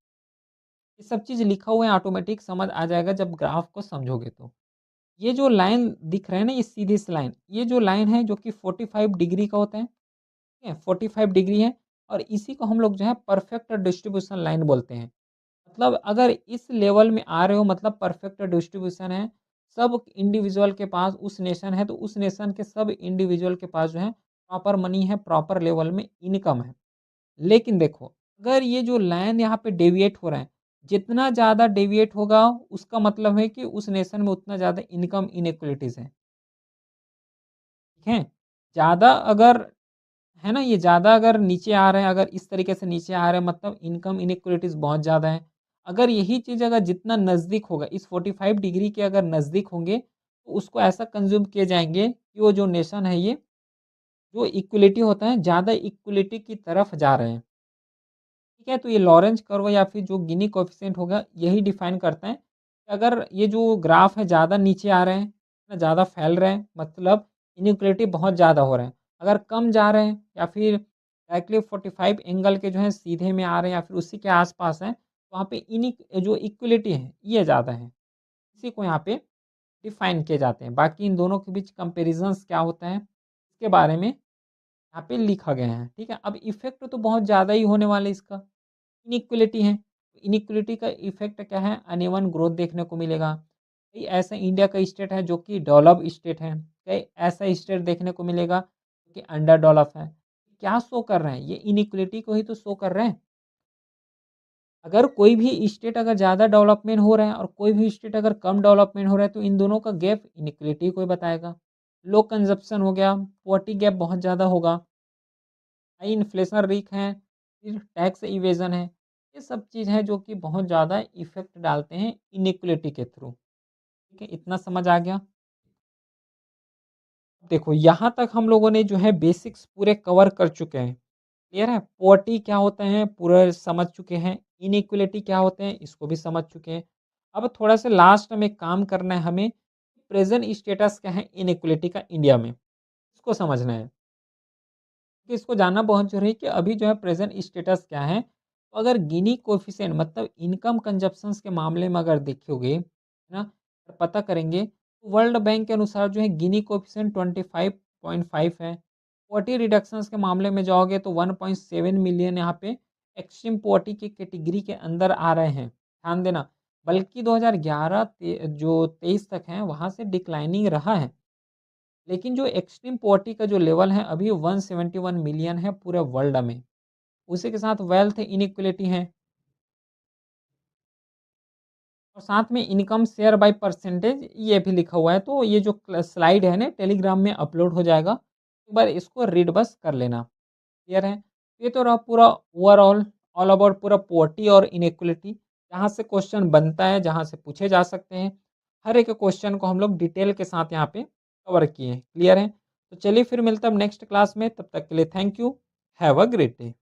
ये सब चीज़ लिखा हुआ है ऑटोमेटिक समझ आ जाएगा जब ग्राफ को समझोगे तो। ये जो लाइन दिख रहा है ना ये सीधी सी लाइन, ये जो लाइन है जो कि 45 डिग्री का होता है, ठीक है? 45 डिग्री है और इसी को हम लोग जो है परफेक्ट डिस्ट्रीब्यूशन लाइन बोलते हैं। मतलब अगर इस लेवल में आ रहे हो मतलब परफेक्ट डिस्ट्रीब्यूशन है, सब इंडिविजुअल के पास उस नेशन है तो उस नेशन के सब इंडिविजुअल के पास जो है प्रॉपर मनी है, प्रॉपर लेवल में इनकम है। लेकिन देखो, अगर ये जो लाइन यहाँ पे डेविएट हो रहा है, जितना ज़्यादा डेविएट होगा उसका मतलब है कि उस नेशन में उतना ज़्यादा इनकम इनइक्वालिटीज़ है, ठीक है? ज़्यादा अगर है ना, ये ज़्यादा अगर नीचे आ रहे हैं, अगर इस तरीके से नीचे आ रहे हैं मतलब इनकम इनइक्वालिटीज़ बहुत ज़्यादा है। अगर यही चीज़ अगर जितना नज़दीक होगा, इस 45 डिग्री के अगर नज़दीक होंगे, तो उसको ऐसा कंज़्यूम किए जाएँगे कि वो जो नेशन है ये, जो इक्विलिटी होता है, ज़्यादा इक्विलिटी की तरफ जा रहे हैं। ठीक है? तो ये लॉरेंज कर्व या फिर जो गिनी कोएफ़िशिएंट होगा, यही डिफ़ाइन करता है कि अगर ये जो ग्राफ है ज़्यादा नीचे आ रहे हैं, ना ज़्यादा फैल रहे हैं, मतलब इनइक्वालिटी बहुत ज़्यादा हो रहे हैं। अगर कम जा रहे हैं या फिर डायरेक्टली 45 एंगल के जो हैं सीधे में आ रहे हैं या फिर उसी के आस-पास हैं, वहाँ पे जो इक्विलिटी है, ये ज़्यादा है। इसी को यहाँ पे डिफ़ाइन किए जाते हैं। बाकी इन दोनों के बीच कंपैरिज़न्स क्या होता है, इसके बारे में यहाँ पे लिखा गया है। ठीक है? अब इफ़ेक्ट तो बहुत ज़्यादा ही होने वाला है इसका। इनइक्वालिटी है। इनइक्वालिटी का इफ़ेक्ट क्या है? अनइवन ग्रोथ देखने को मिलेगा। कई ऐसा इंडिया का स्टेट है जो कि डेवलप्ड स्टेट है। कई ऐसा स्टेट देखने को मिलेगा कि अंडर डेवलप है। क्या शो कर रहे हैं? ये इनइक्वालिटी को ही तो शो कर रहे हैं। अगर कोई भी स्टेट अगर ज़्यादा डेवलपमेंट हो रहा है और कोई भी स्टेट अगर कम डेवलपमेंट हो रहा है तो इन दोनों का गैप इनइक्वालिटी को ही बताएगा। लो कंज़म्पशन हो गया, पॉवर्टी गैप बहुत ज़्यादा होगा। हाई इन्फ्लेशन रिस्क है, फिर टैक्स इवेज़न है। ये सब चीज़ है जो कि बहुत ज़्यादा इफ़ेक्ट डालते हैं इनइक्वालिटी के थ्रू। ठीक है, इतना समझ आ गया? देखो यहाँ तक हम लोगों ने जो है बेसिक्स पूरे कवर कर चुके हैं। क्लियर है? पॉवर्टी क्या होता है पूरा समझ चुके हैं, इनइक्वालिटी क्या होते हैं इसको भी समझ चुके हैं। अब थोड़ा-सा लास्ट में काम करना है हमें, प्रेज़ेंट स्टेटस क्या है इनइक्वालिटी का इंडिया में, इसको समझना है। कि इसको जानना बहुत ज़रूरी है कि अभी जो है प्रेज़ेंट स्टेटस क्या है। तो अगर गिनी कोएफ़िशिएंट मतलब इनकम कंजप्शंस के मामले में अगर देखोगे, है ना? और पता करेंगे, तो वर्ल्ड बैंक के अनुसार जो है गिनी कोएफ़िशिएंट 25.5 है। पॉवर्टी रिडक्शंस के मामले में जाओगे तो 1.7 मिलियन यहाँ पे एक्सट्रीम पॉवर्टी की कैटेगरी के अंदर आ रहे हैं। ध्यान देना, बल्कि 2011 जो 23 तक हैं, वहाँ से डिक्लाइनिंग रहा है। लेकिन जो एक्सट्रीम पॉवर्टी का जो लेवल है अभी 171 मिलियन है पूरे वर्ल्ड में। उसी के साथ वेल्थ इनइक्वालिटी है और साथ में इनकम शेयर बाय परसेंटेज ये भी लिखा हुआ है। तो ये जो स्लाइड है ना टेलीग्राम में अपलोड हो जाएगा, एक बार इसको रीड बस कर लेना। क्लियर है? ये तो रहा पूरा ओवरऑल ऑल अबाउट पूरा पॉवर्टी और इनइक्वालिटी, जहाँ से क्वेश्चन बनता है, जहाँ से पूछे जा सकते हैं। हर एक क्वेश्चन को हम लोग डिटेल के साथ यहाँ पे कवर किए हैं। क्लियर है? तो चलिए फिर मिलते हैं अब नेक्स्ट क्लास में, तब तक के लिए thank you. Have a great day.